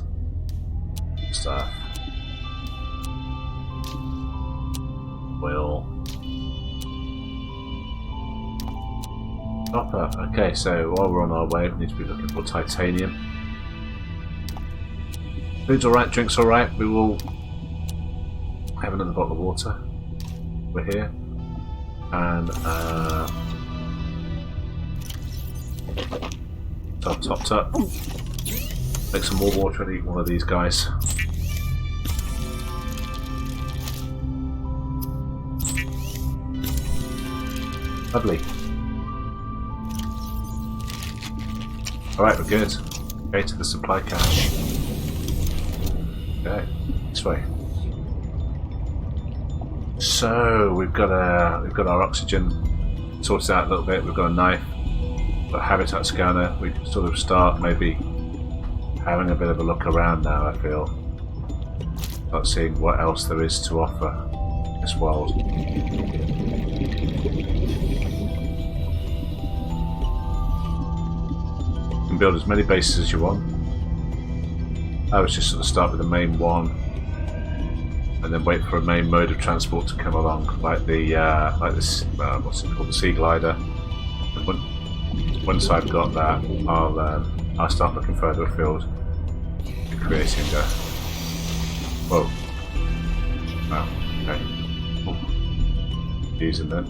Stuff. Oil. Copper. Okay, so while we're on our way, we need to be looking for titanium. Food's alright, drink's alright. We will have another bottle of water. We're here. And topped up. Make some more water and eat one of these guys. Lovely. Alright, we're good. Okay, to the supply cache. Okay, this way. So we've got our oxygen sorted out a little bit. We've got a knife, got a habitat scanner. We can sort of start maybe having a bit of a look around now. I feel, start seeing what else there is to offer in this world. You can build as many bases as you want. I would just sort of start with the main one. And then wait for a main mode of transport to come along, like this, what's it called, the sea glider. And once I've got that, I'll start looking further afield, and creating a. Whoa! Oh, okay. Using them.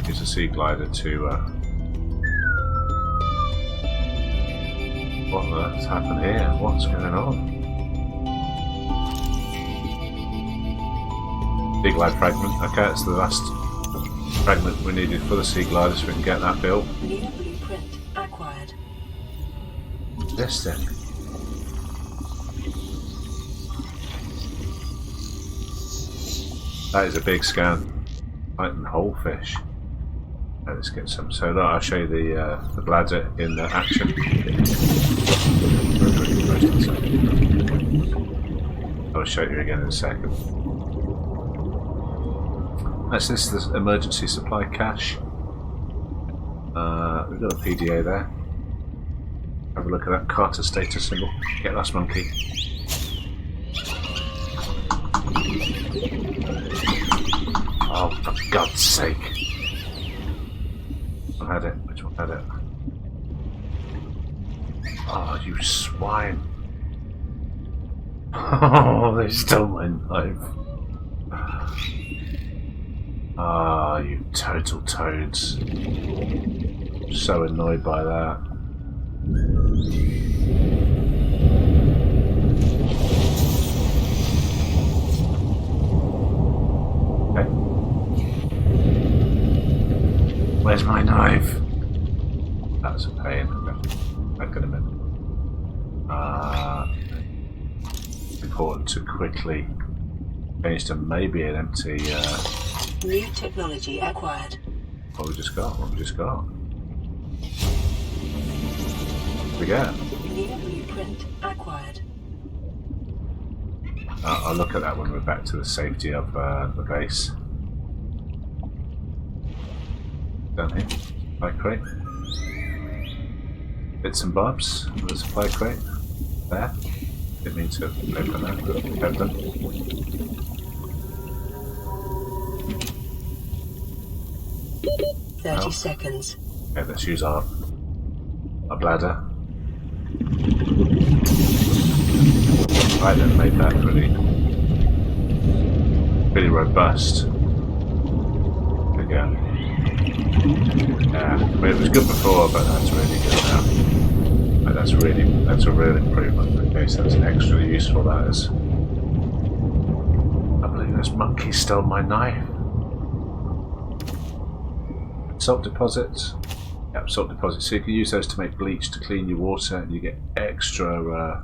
Use a sea glider to. What's happened here? What's going on? Sea glide fragment. Okay, that's the last fragment we needed for the sea glider, so we can get that built. New blueprint acquired. This thing. That is a big scan. Titan whole fish. Let's get some. So look, I'll show you the bladder in action. I'll show you again in a second. That's this the emergency supply cache. We've got a PDA there. Have a look at that Carter status symbol. Get last monkey. Oh, for God's sake. Which one had it? Which one had it? Oh, you swine. Oh, they stole my knife. Ah, you total toads. So annoyed by that. Okay. Where's my knife? That's a pain. Back in a minute. Important to quickly change to maybe an empty. New technology acquired. What we just got? What we just got? What we get? New blueprint acquired. I'll look at that when we're back to the safety of the base. Down here, supply crate. Bits and bobs. The supply crate. There. Didn't mean to open that, but open. 30 seconds. Okay, let's use our bladder. Right then, made that pretty robust. There we go. Yeah, I mean, it was good before, but that's really good now. Right, that's a real improvement. Okay, so that's extra useful, that is. I believe those monkeys stole my knife. Salt deposits. Yep, salt deposits. So you can use those to make bleach to clean your water, and you get extra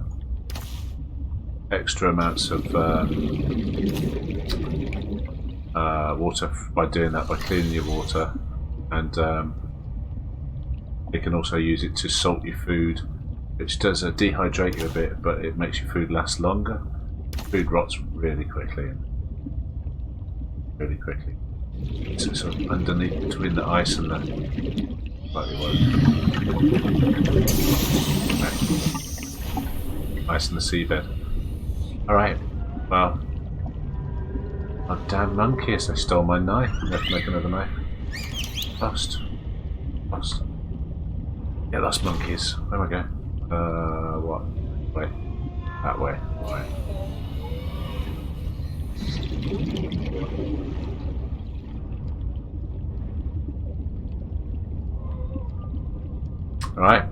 amounts of water by doing that, by cleaning your water. And you can also use it to salt your food, which does dehydrate you a bit, but it makes your food last longer. Food rots really quickly. Really quickly. So sort of underneath, between the ice and the slightly worse. Ice and the seabed. Alright, well. Oh damn monkeys, they stole my knife. I have to make another knife. Lost. Yeah, lost monkeys. Where am I going? What? Wait. That way. Right. Alright.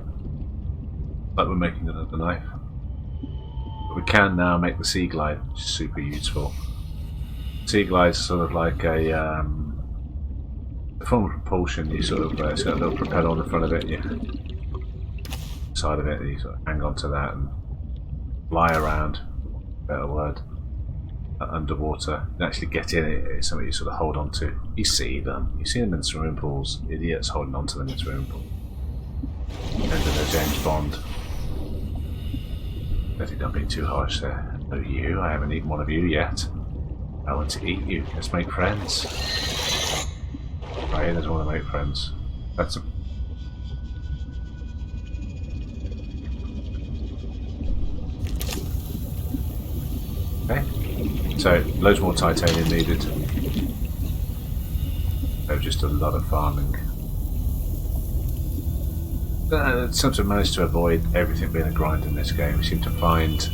Like we're making another knife. But we can now make the sea glide, which is super useful. Sea glide is sort of like a form of propulsion. You sort of it's got a little propeller on the front of it, you side of it, and you sort of hang on to that and fly around, better word, underwater. You actually get in it, it's something you sort of hold on to. You see them in swimming pools, idiots holding on to them in swimming pools. End of the James Bond. I think I'm being too harsh there. No, you, I haven't eaten one of you yet. I want to eat you. Let's make friends. Right, he doesn't want to make friends. That's a... Okay. So, loads more titanium needed. So just a lot of farming. Seems to have managed to avoid everything being a grind in this game. You seem to find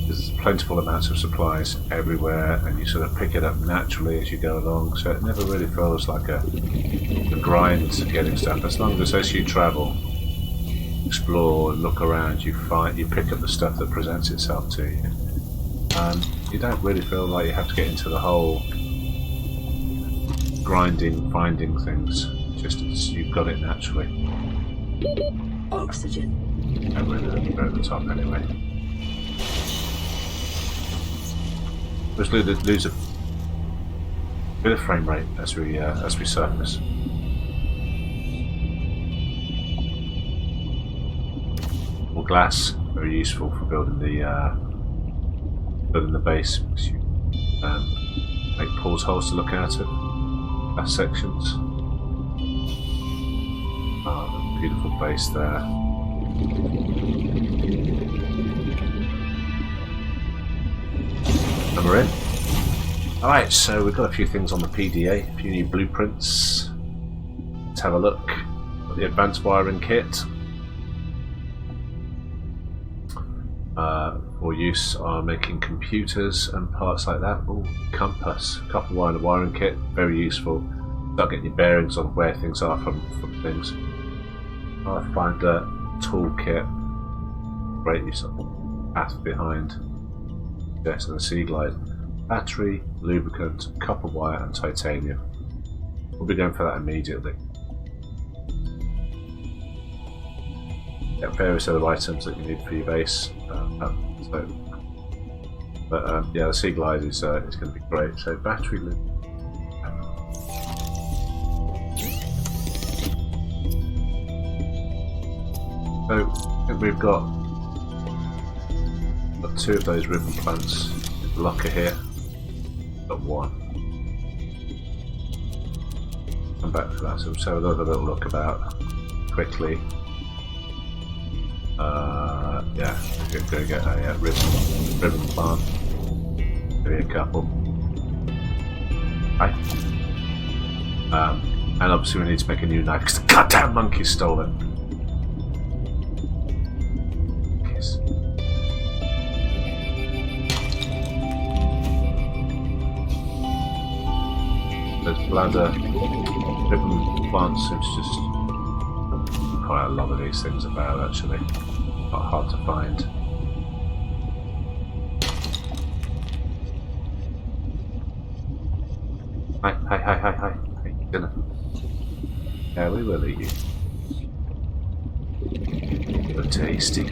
there's plentiful amounts of supplies everywhere, and you sort of pick it up naturally as you go along, so it never really feels like a grind getting stuff. As long as you travel, explore, look around, you pick up the stuff that presents itself to you. You don't really feel like you have to get into the whole grinding, finding things. Just you've got it naturally. Oxygen. And we're at the top anyway. Just lose a bit of frame rate as we surface. glass, very useful for building the base, because you make portholes to look out at glass sections. Oh, the beautiful base there. And we're in. Alright, so we've got a few things on the PDA, a few new blueprints. Let's have a look at the advanced wiring kit. For use are making computers and parts like that. Oh, compass, copper wire and a wiring kit, very useful. Start getting your bearings on where things are from things. Pathfinder toolkit, great use of the path behind. Yes, and the Sea Glide. Battery, lubricant, copper wire and titanium. We'll be going for that immediately. Get various other items that you need for your base. Yeah, the Sea Glide is going to be great. So battery, so I think we've got two of those ribbon plants in the locker here. Got one. Come back to that. So we'll have another little look about quickly. Yeah, we're going to get a ribbon plant. Maybe a couple. Right. And obviously we need to make a new knife because the goddamn monkey stole it. Yes. There's bladder, ribbon plants. It's just quite a lot of these things about actually. Not hard to find. Hi. How you gonna? Yeah, we will eat you. You're tasty.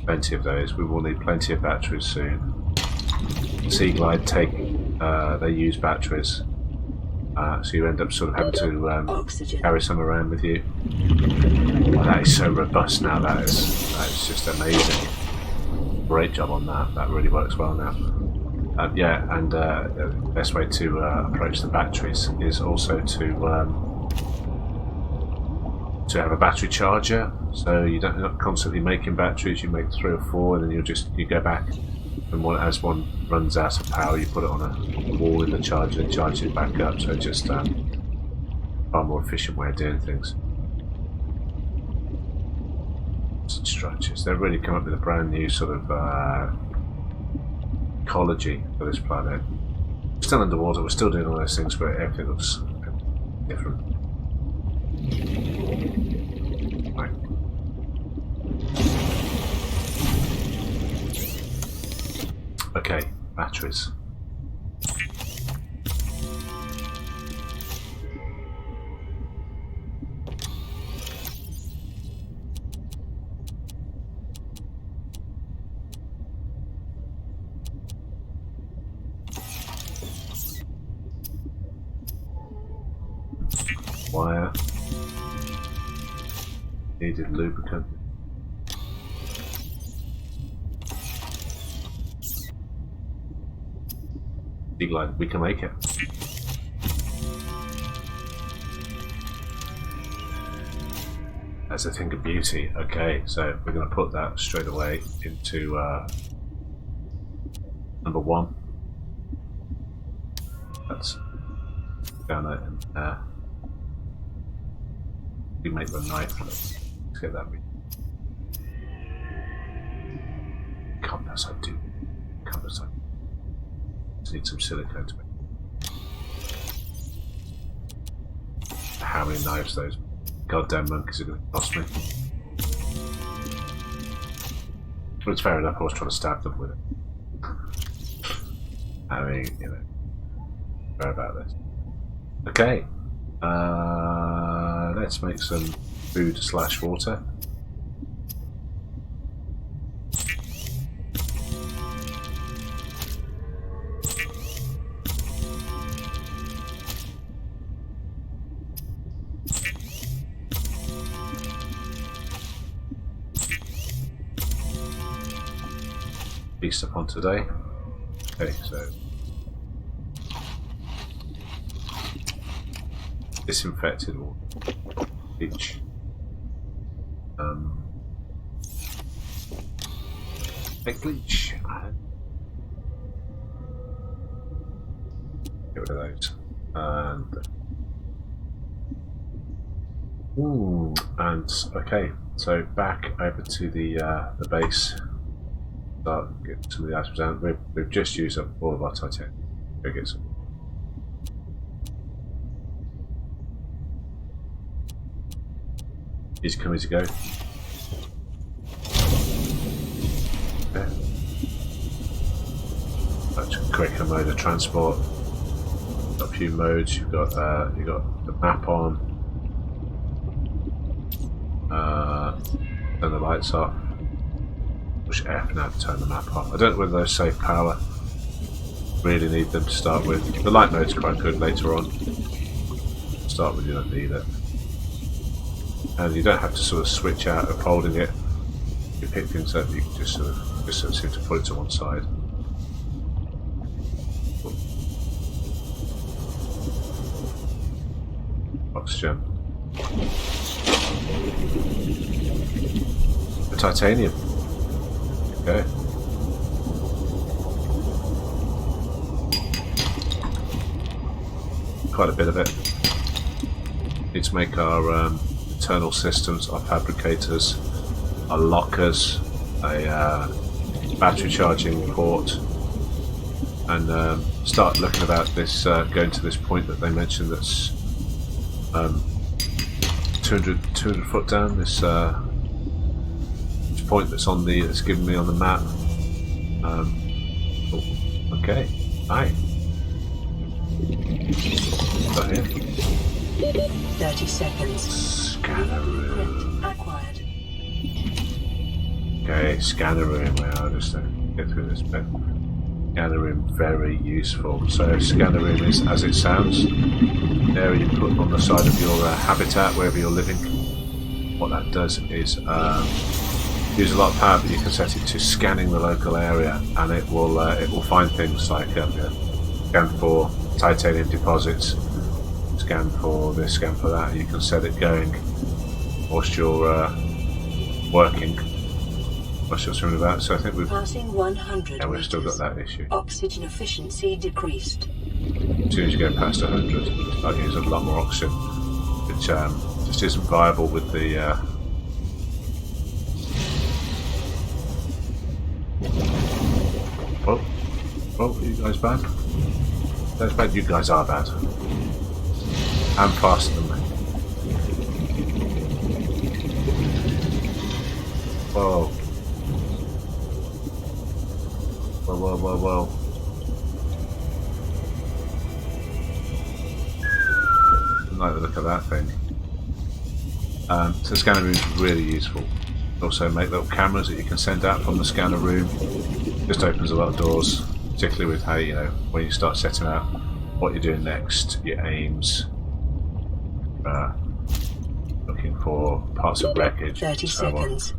Plenty of those. We will need plenty of batteries soon. Sea Glide they use batteries, so you end up sort of having to carry some around with you. Oh, that is so robust now. That is just amazing. Great job on that. That really works well now. Yeah, and the best way to approach the batteries is also to have a battery charger, so you're not constantly making batteries. You make 3 or 4, and then you go back, and as one runs out of power, you put it on a wall in the charger and charge it back up. So it's just far more efficient way of doing things. Structures. They've really come up with a brand new sort of ecology for this planet. We're still underwater. We're still doing all those things, but everything looks different. Right. Okay, batteries. Wire. Needed lubricant. Big line, we can make it. That's a thing of beauty. Okay, so we're going to put that straight away into number 1. That's down there and there. We make the knife. Let's get that. Compass, I do. Compass, I just need some silicone to make. How many knives those goddamn monkeys are going to cost me? Well, it's fair enough. I was trying to stab them with it. I mean, you know, fair about this. Okay. Let's make some food / water. feast upon today. Okay, so disinfected water, bleach. Make bleach. Get rid of those. And okay, so back over to the base. Start getting some of the items down. We've just used up all of our titanium. Go get some. Easy come, easy go. Okay. Much quicker mode of transport. Got a few modes. You've got the map on. Turn the lights off. Push F now to turn the map off. I don't know whether those save power. Really need them to start with. The light mode's quite good later on. Start with, you don't need it. And you don't have to sort of switch out of holding it. You pick things up, you can just sort of seem to put it to one side. Oxygen. The titanium. Okay. Quite a bit of it. Need to make our internal systems, our fabricators, our lockers, a battery charging port, and start looking about this, going to this point that they mentioned that's 200 foot down, this point that's on the, that's given me on the map. Okay, hi. Got here. 30 seconds. Scanner room. Acquired. Okay, scanner room. Well, I'll just get through this bit. Scanner room, very useful. So scanner room is as it sounds. There you put on the side of your habitat, wherever you're living. What that does is use a lot of power, but you can set it to scanning the local area, and it will find things like scan for titanium deposits, scan for this, scan for that. You can set it going whilst you're working, whilst you're swimming about. So I think we've passing 100. Yeah, we've still got that issue. Oxygen efficiency decreased. As soon as you go past 100, you start using a lot more oxygen, which just isn't viable with the. Oh, are you guys bad? That's bad. You guys are bad. I'm faster than me. Whoa. Whoa. I like the look of that thing. So scanner room is really useful. Also make little cameras that you can send out from the scanner room. Just opens a lot of doors, particularly with how, when you start setting out what you're doing next, your aims, looking for parts of wreckage. 30 seconds.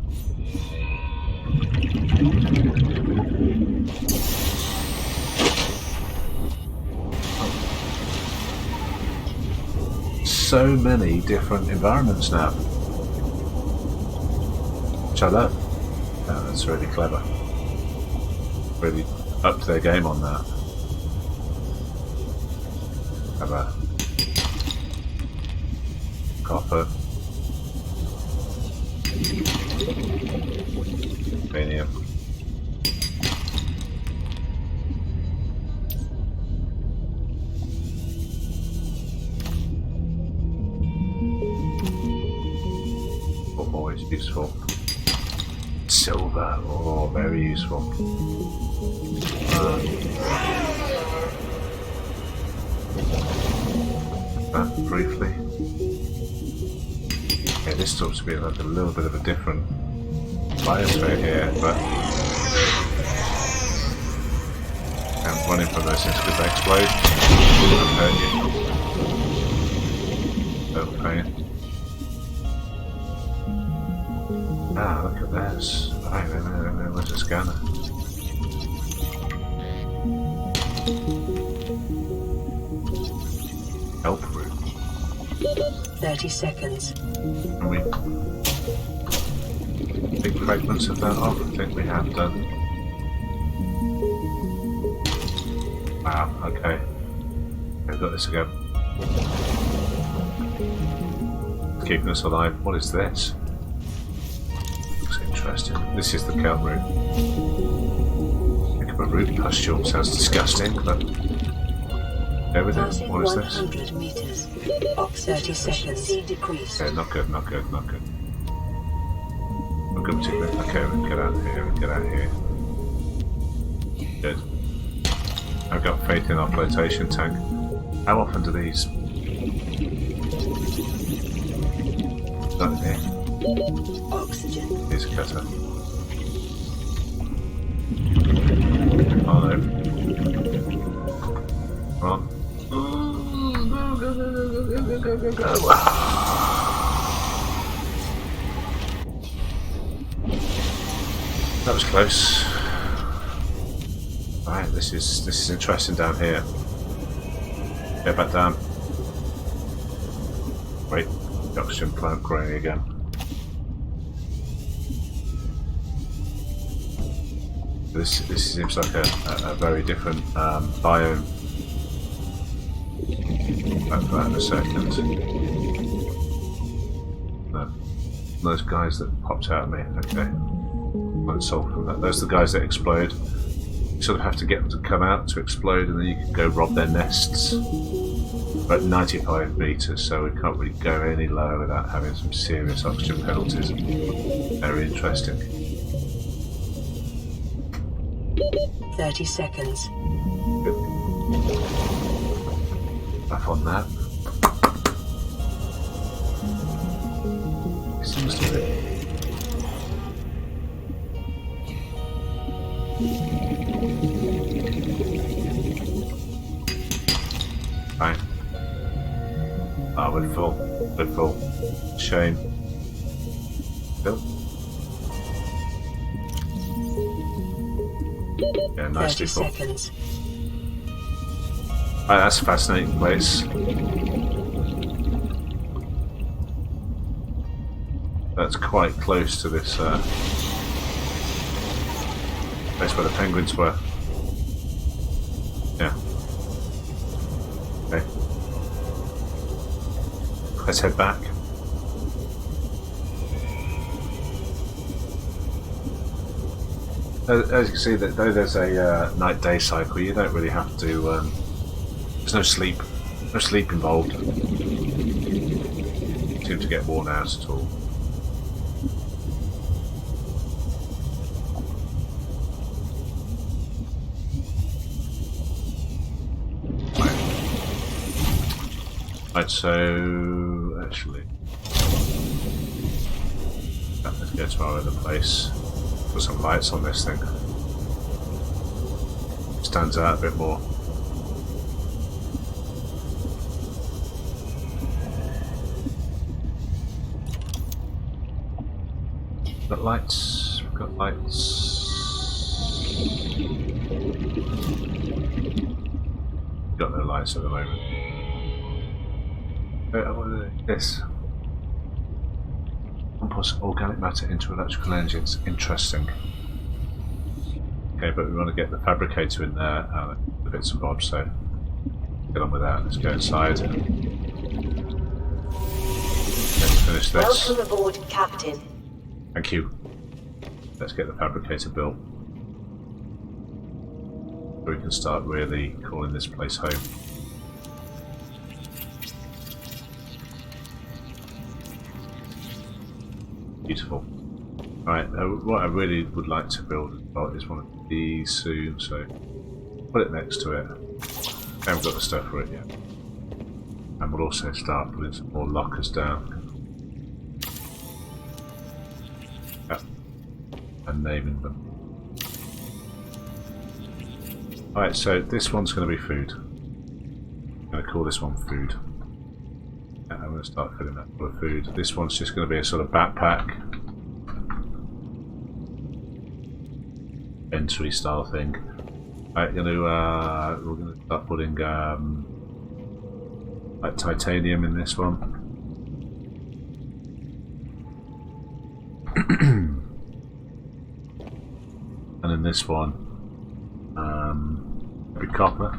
So many different environments now, which I love. That's really clever. Really upped their game on that. Have a copper, uranium. Always useful. Silver, oh, very useful. That briefly. Yeah, this looks to be like a little bit of a different biosphere here, but I'm running from those things because they explode. Don't hurt you. Don't pain. Ah, look at this. Right, where's the scanner? 30 seconds. Can we take fragments of that off? I think we have done. Wow, okay. We've got this again. Keeping us alive. What is this? Looks interesting. This is the kelp root. Think of a root pustule. Sounds disgusting, but go with it. What is this? 100 meters. 30 seconds. Decrease. Okay, not good, not good, not good. Not good particularly. Okay, we can get out of here, we can get out of here. Good. I've got faith in our flotation tank. How often do these... That here? Oxygen. Here's a cutter. Oh no. Come on. Go. That was close. Right, this is interesting down here. Get back down. Wait, the oxygen plant growing again. This seems like a very different biome. Back to that in a second. No. Those guys that popped out at me. Okay. Won't solve from that. Those are the guys that explode. You sort of have to get them to come out to explode, and then you can go rob their nests. We're at 95 meters, so we can't really go any lower without having some serious oxygen penalties. Very interesting. 30 seconds. Good. Back on that. Seems to be. Right. Ah, we're full. We're full. Shame. Bill? Yeah, nicely 30 full. seconds. Right, that's a fascinating place. That's quite close to this place where the penguins were. Yeah. Okay. Let's head back. As you can see, that though there's a night-day cycle, you don't really have to. There's no sleep involved. Seem to get worn out at all. Right, so actually, let's go to our other place. Put some lights on this thing. Stands out a bit more. Got lights. We've got lights. Got no lights at the moment. This compost organic matter into electrical engines. Interesting. Okay, but we want to get the fabricator in there, the bits and bobs. So get on with that. Let's go inside. Let's finish this. Welcome aboard, Captain. Thank you. Let's get the fabricator built, so we can start really calling this place home. Beautiful. Right, what I really would like to build is one of these soon, so put it next to it. I haven't got the stuff for it yet. And we'll also start putting some more lockers down. Yeah. And naming them. Alright, so this one's going to be food. I'm going to call this one food. And I'm going to start filling that full of food. This one's just going to be a sort of backpack. Entry style thing. Right, we're going to start putting like titanium in this one. And in this one, maybe copper.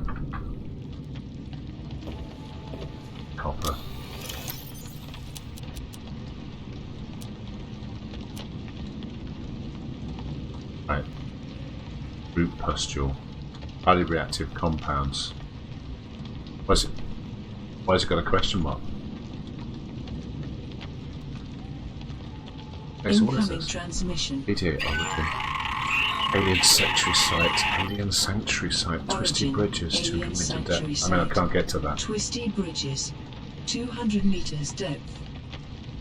Copper. Right. Root pustule. Highly reactive compounds. Why has it got a question mark? Okay, so what is Incoming this? transmission. Idiot, Alien sanctuary site. Alien sanctuary site. Twisty Origin, bridges. 200 alien meter sanctuary depth. I mean, I site. can't get to that. Twisty bridges. 200 meters depth.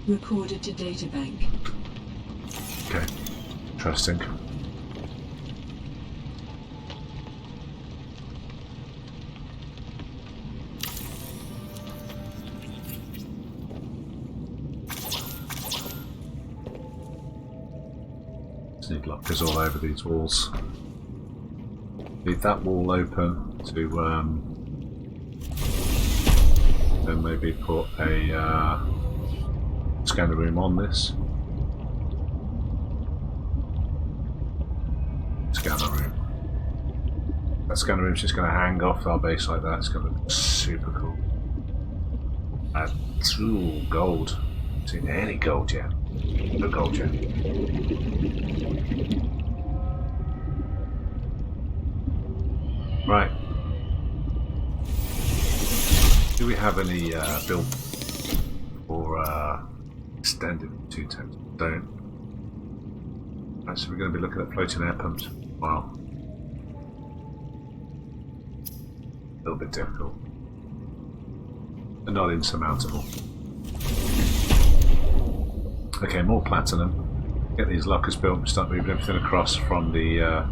Recorded to databank. Okay. Interesting. Just need lockers all over these walls. Leave that wall open to then maybe put a scanner room on this. Scanner room. That scanner room's just going to hang off our base like that. It's going to look super cool. Ooh, gold. Haven't seen any gold yet. No gold yet. Right. Do we have any built for extended 2 times? Don't. Right, so we're going to be looking at floating air pumps. Wow. A little bit difficult. But not insurmountable. Okay, more platinum. Get these lockers built and start moving everything across from the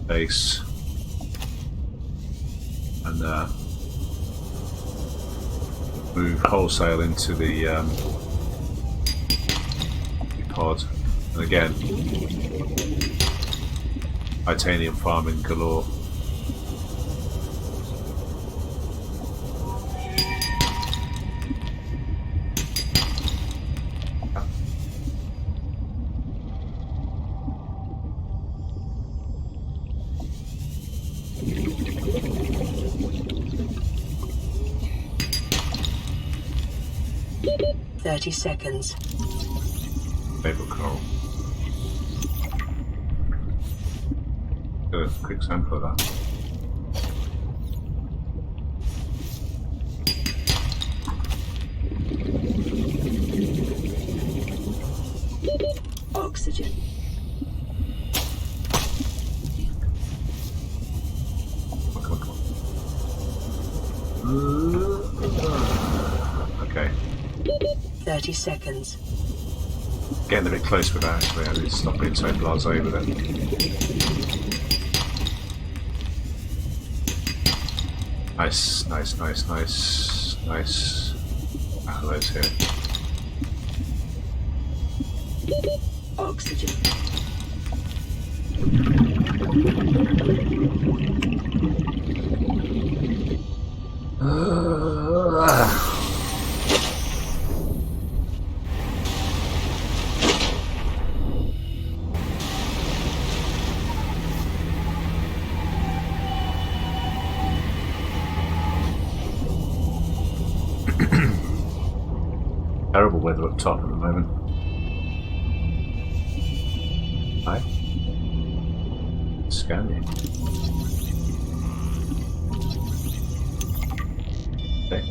base. And move wholesale into the pod. And again, titanium farming galore. Seconds. Favourite coral. Good, quick sample of that. Oxygen. Come on. Okay. 30 seconds. Getting a bit close with that actually. I need to stop being so blasé with it. Nice, nice, nice, nice, nice. Ah, those here. Oxygen. Terrible weather up top at the moment. Hi. Scanning. Okay.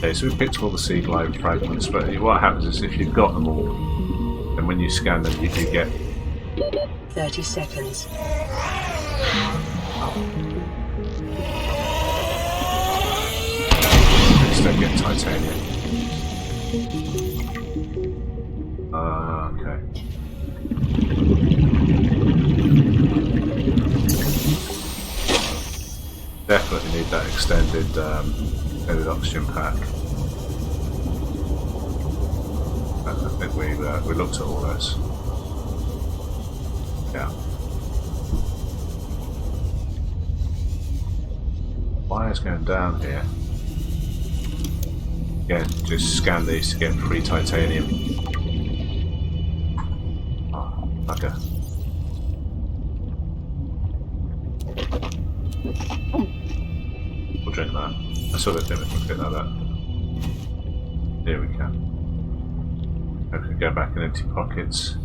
Okay, so we picked all the seed live fragments, but what happens is if you've got them all, then when you scan them, you do get 30 seconds. just don't get titanium. Okay. Definitely need that extended oxygen pack. I think we looked at all this. Yeah. Wires going down here. Again, just scan these to get free titanium. Oh, bugger. We'll drink that. I saw that thing, we can fit that up. Here we can. I can go back in empty pockets.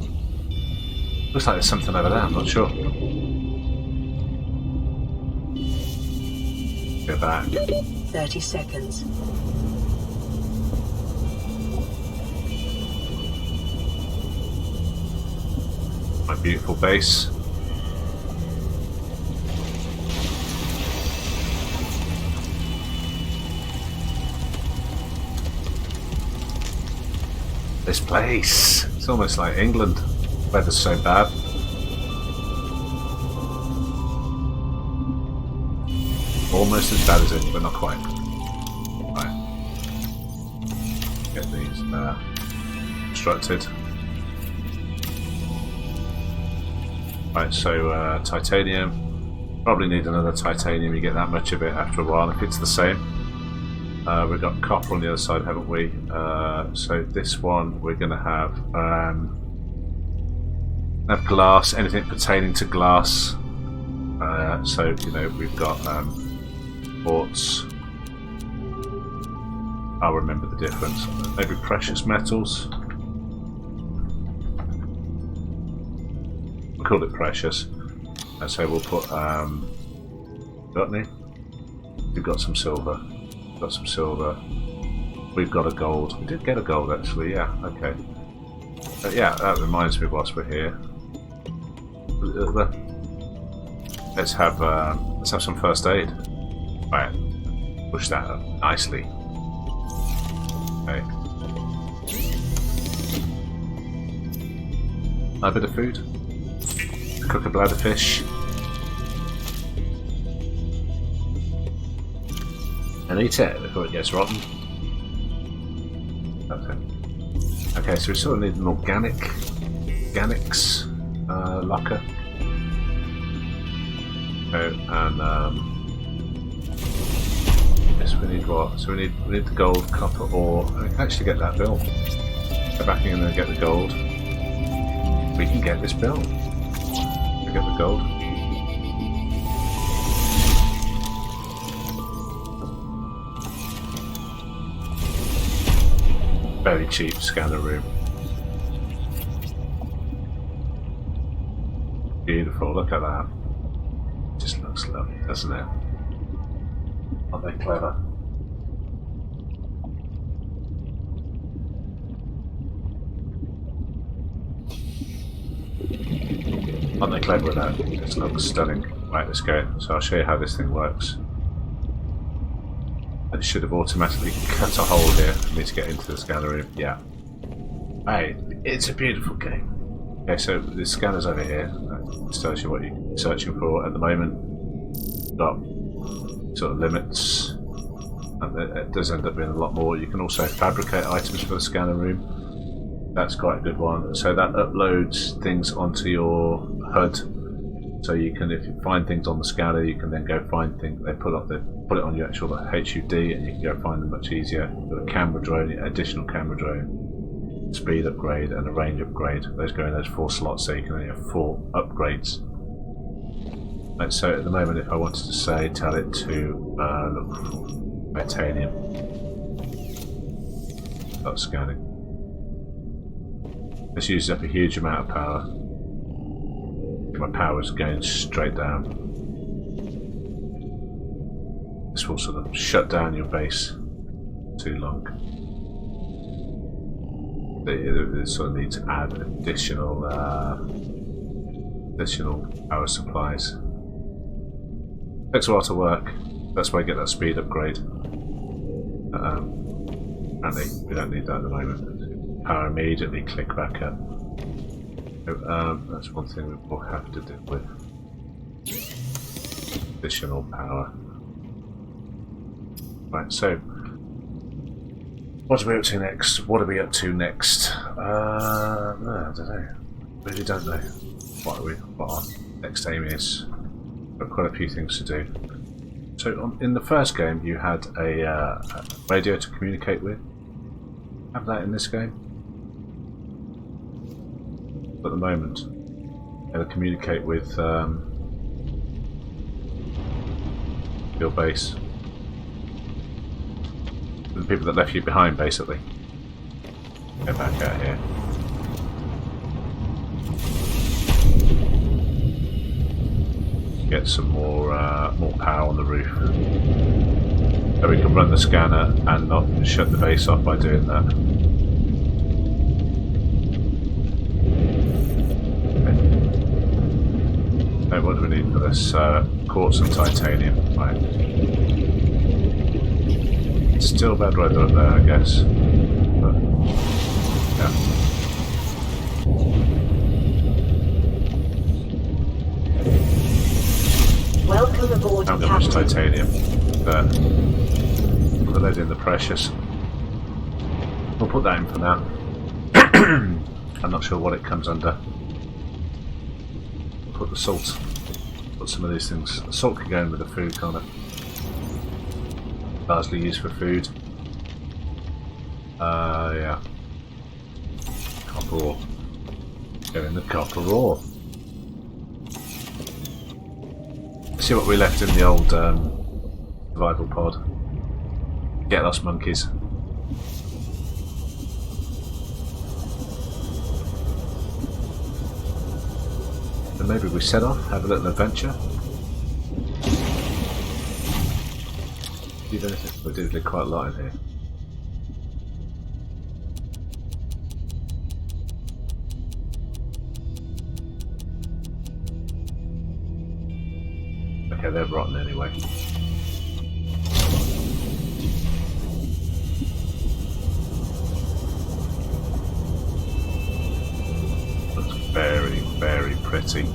Looks like there's something over there, I'm not sure. Go back. 30 seconds. My beautiful base. This place. It's almost like England. Weather's so bad. Almost as bad as it, but not quite. Right. Get these constructed. Right, so titanium. Probably need another titanium. You get that much of it after a while if it's the same. We've got copper on the other side, haven't we? So this one we're going to have glass, anything pertaining to glass. So you know we've got quartz. I'll remember the difference. Maybe precious metals. We call it precious. And so we'll put. Got any? We've got some silver. Got some silver. We've got a gold. We did get a gold actually. Yeah. Okay. Yeah, that reminds me whilst we're here. Let's have some first aid. Right, push that up nicely. Okay. A bit of food. Cook a bladder fish. And eat it before it gets rotten. Okay. Okay, so we sort of need an organics locker. Okay, and yes, we need what? So we need the gold, copper, ore. I can actually get that bill. Go back in and get the gold. We can get this bill. We get the gold. Very cheap scanner room. Beautiful, look at that. Just looks lovely, doesn't it? Aren't they clever? Aren't they clever with that? It looks stunning. Right, let's go. So I'll show you how this thing works. It should have automatically cut a hole here for me to get into the scanner room. Yeah. Hey, it's a beautiful game. Okay, so the scanner's over here. That tells you what you're searching for at the moment. Got sort of limits. And it does end up being a lot more. You can also fabricate items for the scanner room. That's quite a good one. So that uploads things onto your HUD. So you can, if you find things on the scanner, you can then go find things. They put it on your actual HUD, and you can go find them much easier. You've got a camera drone, additional camera drone, speed upgrade, and a range upgrade. Those go in those 4 slots, so you can only have 4 upgrades. And so at the moment, if I wanted to say, tell it to look for titanium. Start scanning. This uses up a huge amount of power. My power is going straight down. This will sort of shut down your base too long. They sort of need to add additional power supplies. Takes a while to work. That's why I get that speed upgrade. Apparently, we don't need that at the moment. Power immediately click back up. So, that's one thing we will have to do with additional power. Right, so what are we up to next? What are we up to next? I don't know. Really don't know what our next aim is. Got quite a few things to do. So in the first game you had a radio to communicate with. Have that in this game? At the moment, to communicate with your base. The people that left you behind, basically. Get back out here. Get some more power on the roof. So we can run the scanner and not shut the base off by doing that. Okay. What do we need for this? Quartz and titanium. Right. Still bad weather up there, I guess. But, yeah. Welcome aboard, Haven't got much Captain. titanium. Put the lead in the precious. We'll put that in for now. I'm not sure what it comes under. We'll put the salt. Put some of these things. The salt can go in with the food, can't it? Largely used for food. Yeah. Copper ore. Go in the copper ore. See what we left in the old survival pod. Get lost monkeys. And maybe we set off, have a little adventure. Did anything? We did quite a lot in here. Okay, they're rotten anyway. Looks very, very pretty.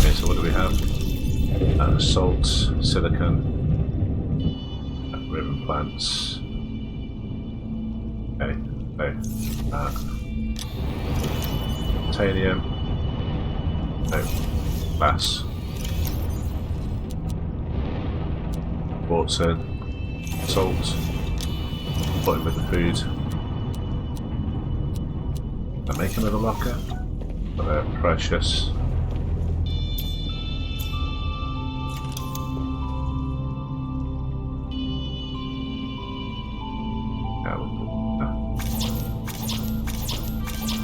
Okay, so what do we have? Salt, silicon, ribbon plants. Okay, titanium. No, glass. Water, salt. Put it with the food. I make another locker. But they're precious. Yeah, we'll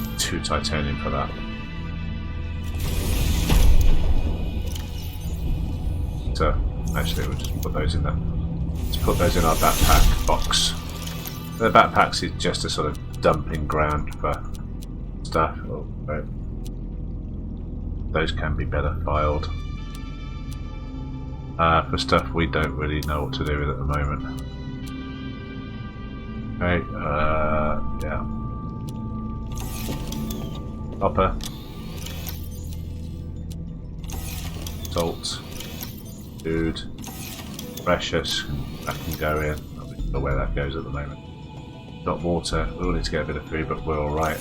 put 2 titanium for that. So actually we'll just put those in there. Let's put those in our backpack box. The backpacks is just a sort of dumping ground for stuff. Oh, right. Those can be better filed. For stuff we don't really know what to do with at the moment. Okay, yeah. Copper. Salt. Food. Precious. That can go in. I'm not sure where that goes at the moment. Not water. We all need to get a bit of food, but we're alright.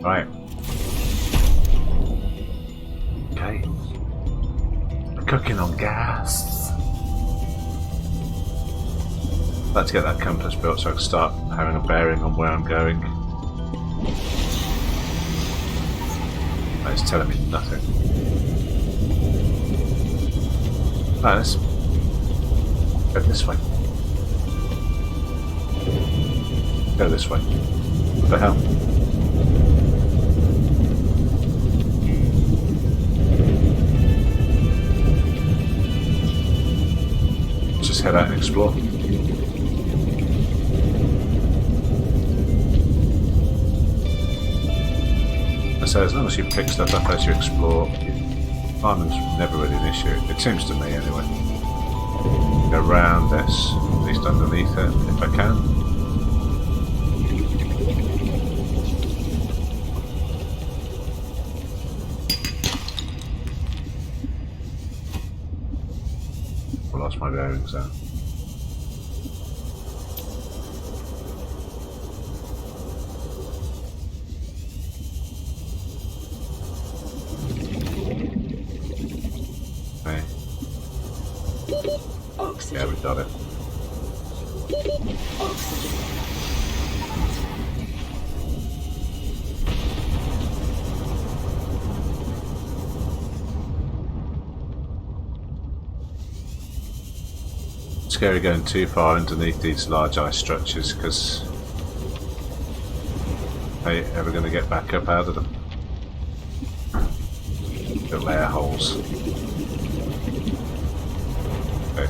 Right. Okay. We're cooking on gas. I'd like to get that compass built so I can start having a bearing on where I'm going. That is telling me nothing. Right, let's go this way. Go this way. What the hell? Let's just head out and explore. So as long as you pick stuff up as you explore, climbing's never really an issue. It seems to me anyway. Go around this, at least underneath it, if I can. lost my bearings there. Okay. Oxygen. Yeah, we got it. Oxygen. Scary going too far underneath these large ice structures because are you ever going to get back up out of them? The layer holes. Okay.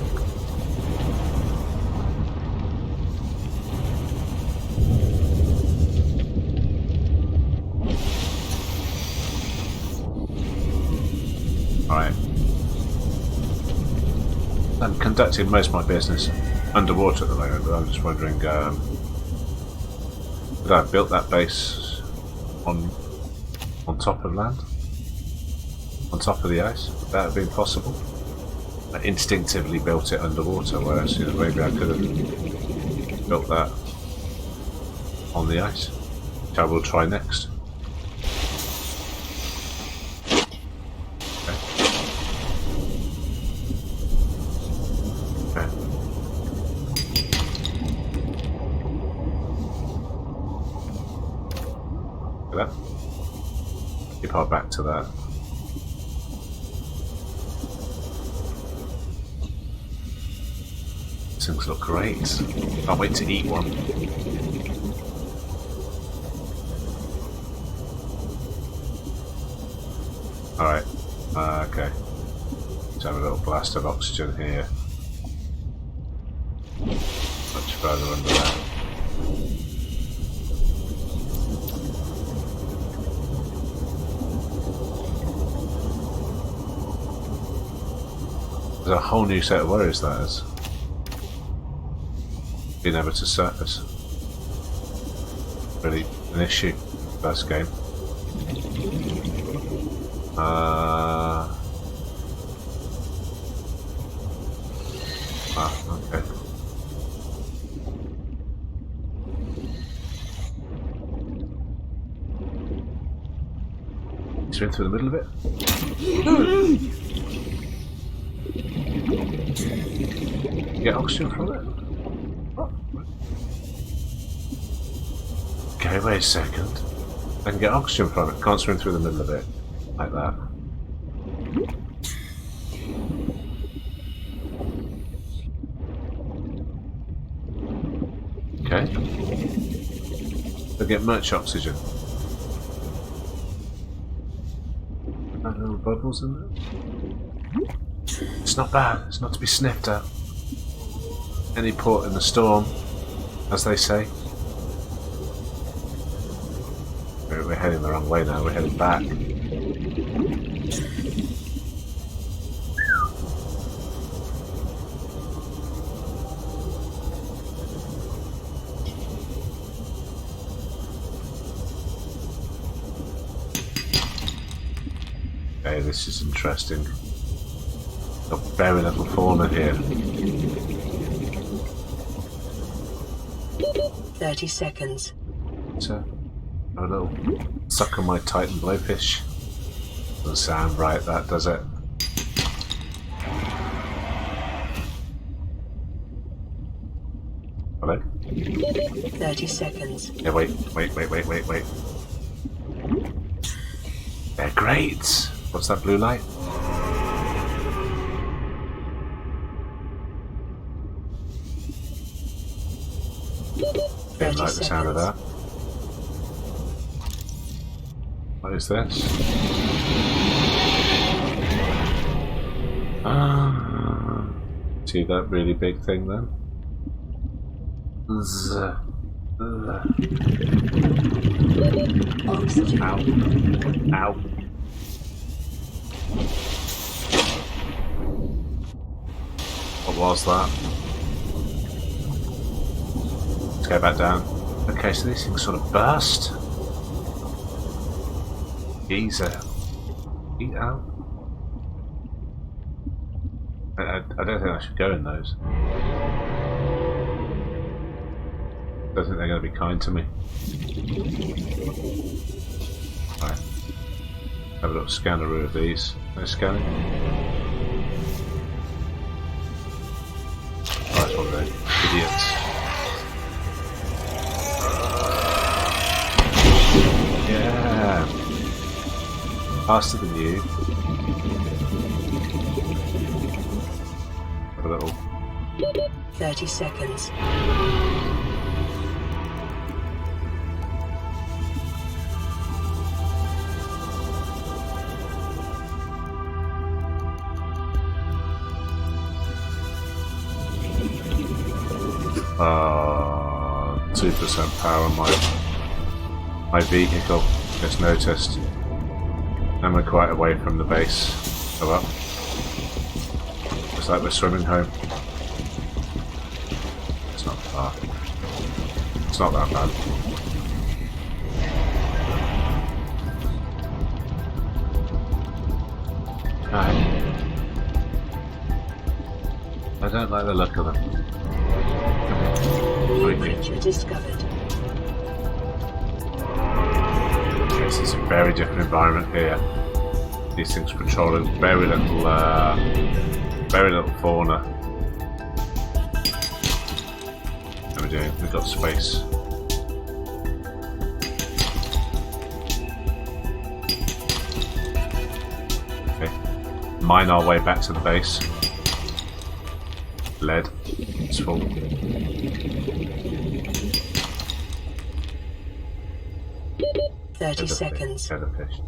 Alright. I'm conducting most of my business underwater at the moment, but I'm just wondering, would I have built that base on top of land? On top of the ice? Would that have been possible? I instinctively built it underwater, whereas maybe I could have built that on the ice, which I will try next. Keep our back to that. These things look great. Can't wait to eat one. Alright. Okay. Let's have a little blast of oxygen here. Much further under that. There's a whole new set of worries that is. Being able to surface. Really an issue. First game. Okay. Swim through the middle of it? Get oxygen from it? Okay, wait a second. I can get oxygen from it. Can't swim through the middle of it. Like that. Okay. I'll get much oxygen. That little bubbles in there? It's not bad. It's not to be sniffed at. Any port in the storm, as they say. We're heading the wrong way now. We're heading back. Okay, this is interesting. Got very little fauna here. 30 seconds. So, have a little suck on my Titan blowfish. Doesn't sound right, that does it? Hello? 30 seconds. Yeah, wait. They're great! What's that blue light? Don't like the sound of that. What is this? See that really big thing then? Oxygen. Ow. Ow. What was that? Let's go back down. Okay, so these things sort of burst. Geezer. Eat out. I don't think I should go in those. I don't think they're going to be kind to me. Right. Have a little scanneroo of these. No scanning. Oh, that's one of those idiots. Yeah. Faster than you. Have a little. 30 seconds. Ah, 2% power on my vehicle. Just noticed. And we're quite away from the base. Go up. Looks like we're swimming home. It's not far. It's not that bad. Alright. I don't like the look of them. New creature discovered. This is a very different environment here. These things patrolling very little fauna. How are we doing? We've got space. Okay. Mine our way back to the base. Lead. It's full. 30 seconds. Fish.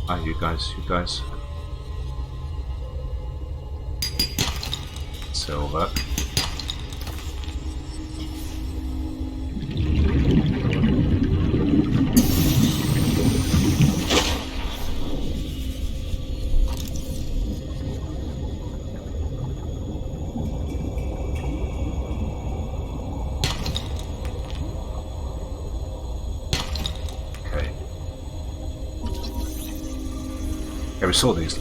Ah, you guys. Silver. Yeah, we saw these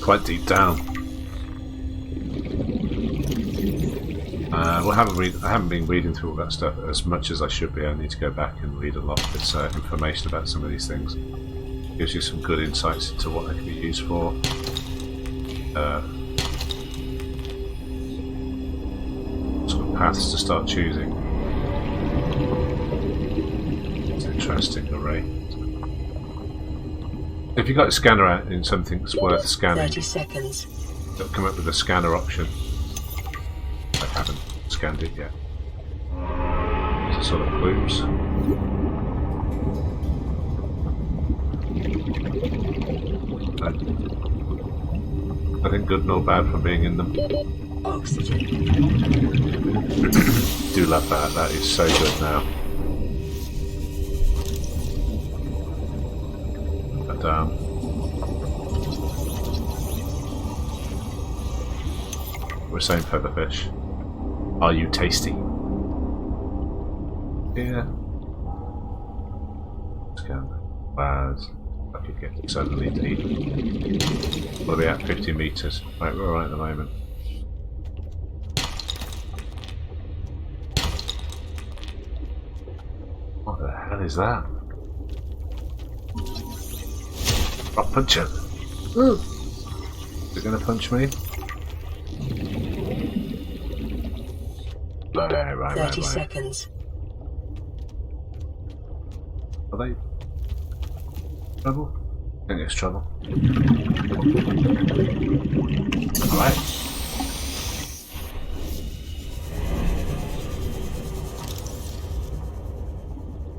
quite deep down. I haven't been reading through all that stuff as much as I should be. I need to go back and read a lot of this information about some of these things. Gives you some good insights into what they can be used for. Sort of paths to start choosing. It's an interesting array. If you got a scanner out in something that's worth scanning, 30 seconds. it'll come up with a scanner option. I haven't scanned it yet. It's a sort of plumes. I think good nor bad for being in them. Oxygen. Do love that. That is so good now. But we're saying featherfish. Are you tasty? Yeah. Scan. Baz. I could get suddenly deep. What are we at? 50 meters. Right, we're alright at the moment. What the hell is that? I'll punch it. Is it going to punch me? Right. 30 seconds. Are they trouble? I think it's trouble. Alright.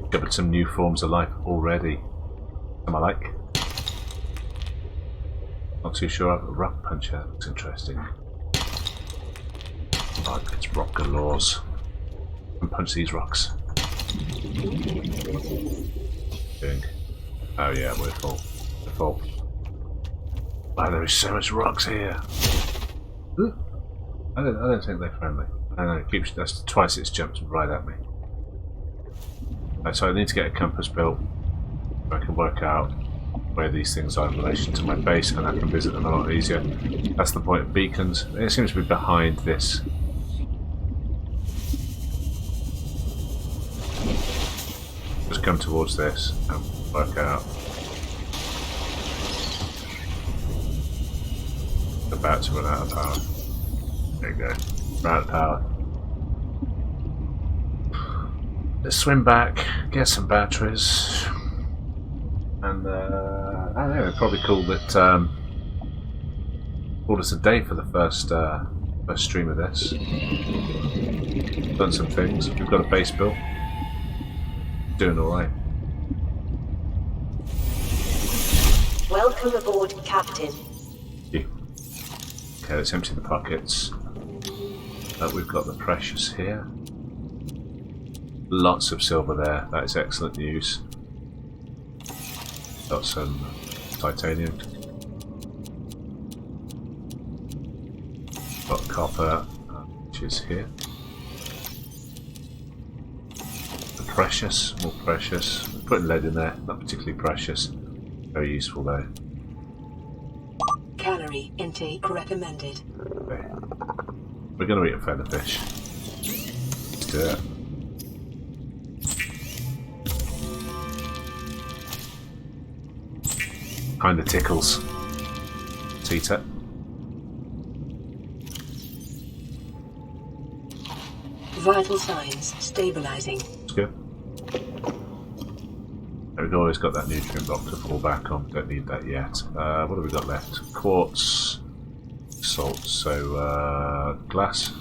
Discovered some new forms of life already. Am I like? Not too sure. Rock puncher looks interesting. Oh, it's rock galores. And punch these rocks. Doing. Oh yeah, we're full. We're full. Wow, there is so much rocks here. Ooh. I don't think they're friendly. I know, it keeps that's twice it's jumped right at me. Right, so I need to get a compass built so I can work out where these things are in relation to my base, and I can visit them a lot easier. That's the point of beacons. It seems to be behind this. Just come towards this and work out. About to run out of power. There you go. Run out of power. Let's swim back, get some batteries, and I don't know, probably call it call us a day for the first stream of this. Done some things. We've got a base built. Doing all right. Welcome aboard, Captain. Okay, let's empty the pockets. We've got the precious here. Lots of silver there. That is excellent news. Got some titanium. Got copper, which is here. The precious, more precious. Putting lead in there, not particularly precious. Very useful though. Calorie intake recommended. Okay. We're going to eat a feather fish. Let's do it. Kinda tickles. Let's eat it. Vital signs stabilizing. That's good. We've always got that nutrient block to fall back on. Don't need that yet. What have we got left? Quartz, salt. So glass,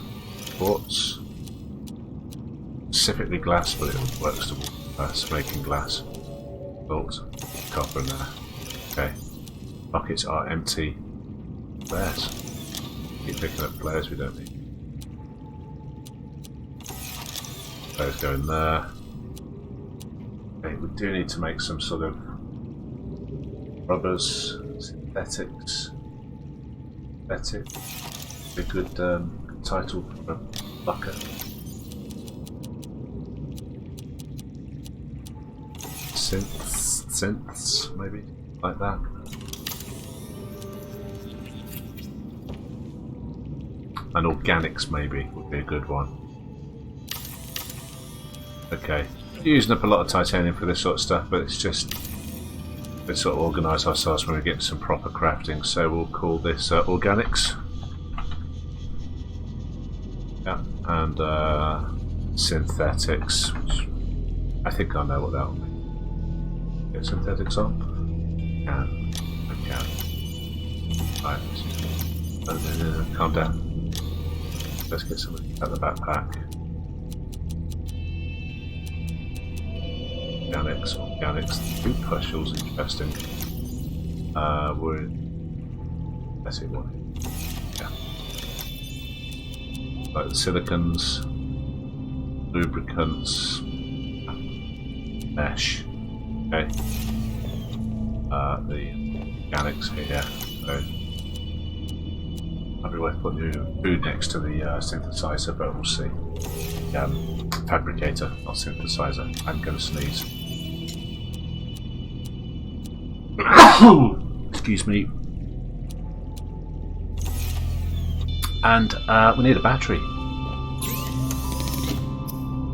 quartz. Specifically glass, but it works to making glass. Salt, copper in there. Okay. Buckets are empty. Flares. Keep picking up flares we don't need. Flares go in there. Okay, we do need to make some sort of rubbers, synthetics. Synthetic. A good title for a bucket. Synths, maybe, like that. And organics, maybe, would be a good one. Okay, using up a lot of titanium for this sort of stuff, but it's just let's sort of organise ourselves when we get some proper crafting. So we'll call this organics. Yeah, and synthetics, which I think I know what that will be. Get synthetics on. Can. Right. No, calm down. Let's get something at the backpack. Organics. Food pustules, interesting. We're in. That's it, one. Yeah. Like the silicons, lubricants, mesh. Okay. The organics here. So might be worth putting your food next to the synthesizer, but we'll see. Fabricator, not synthesizer. I'm going to sneeze. Excuse me. And we need a battery.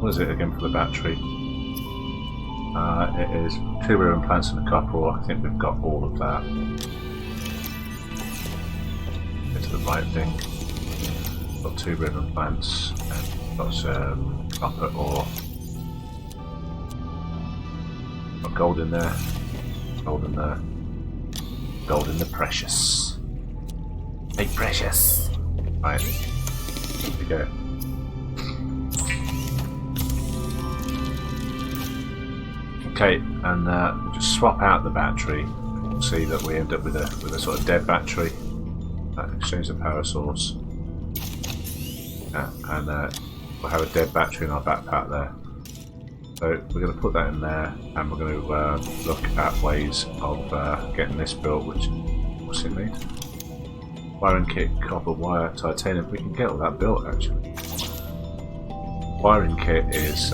What is it again for the battery? It is 2 rare plants and a copper ore. I think we've got all of that. It's the right thing. Got 2 rare plants and got some copper ore. Got gold in there. Gold in there. Gold in the precious. Hey, precious. Right. Here we go. Okay, and we'll just swap out the battery. We'll see that we end up with a sort of dead battery. Exchange the power source. Yeah, and we'll have a dead battery in our backpack there. So we're going to put that in there, and we're going to look at ways of getting this built. What's it need? Wiring kit, copper wire, titanium. We can get all that built actually. Wiring kit is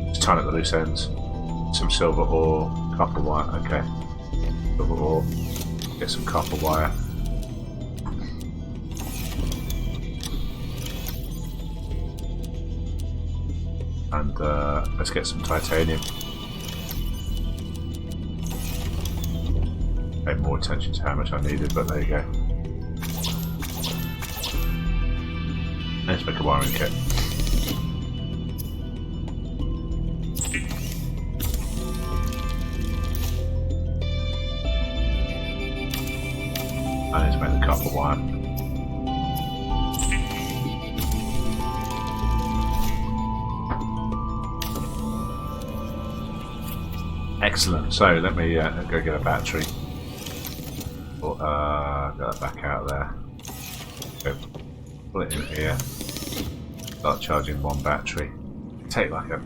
just tying up the loose ends. Some silver ore, Copper wire, okay. Silver ore. Get some copper wire. And let's get some titanium. Pay more attention to how much I needed, but there you go. Let's make a wiring kit. And let's make the copper wire. Excellent. So let me go get a battery. Get that back out there. Go pull it in here. Start charging one battery. Take like a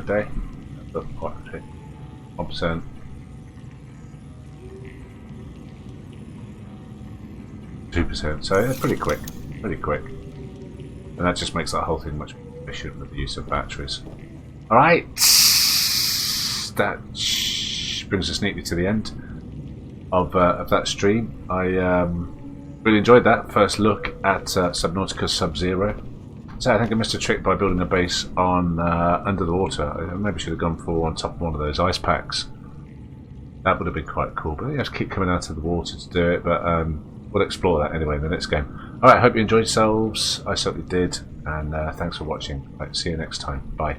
day. But quite 1%. So it's pretty quick. And that just makes that whole thing much more efficient with the use of batteries. Alright. That brings us neatly to the end of that stream. I really enjoyed that first look at Subnautica Sub-Zero. So I think I missed a trick by building a base on under the water. I maybe should have gone for on top of one of those ice packs. That would have been quite cool. But you have to keep coming out of the water to do it. But we'll explore that anyway in the next game. Alright, hope you enjoyed yourselves. I certainly did. And thanks for watching. Right, see you next time. Bye.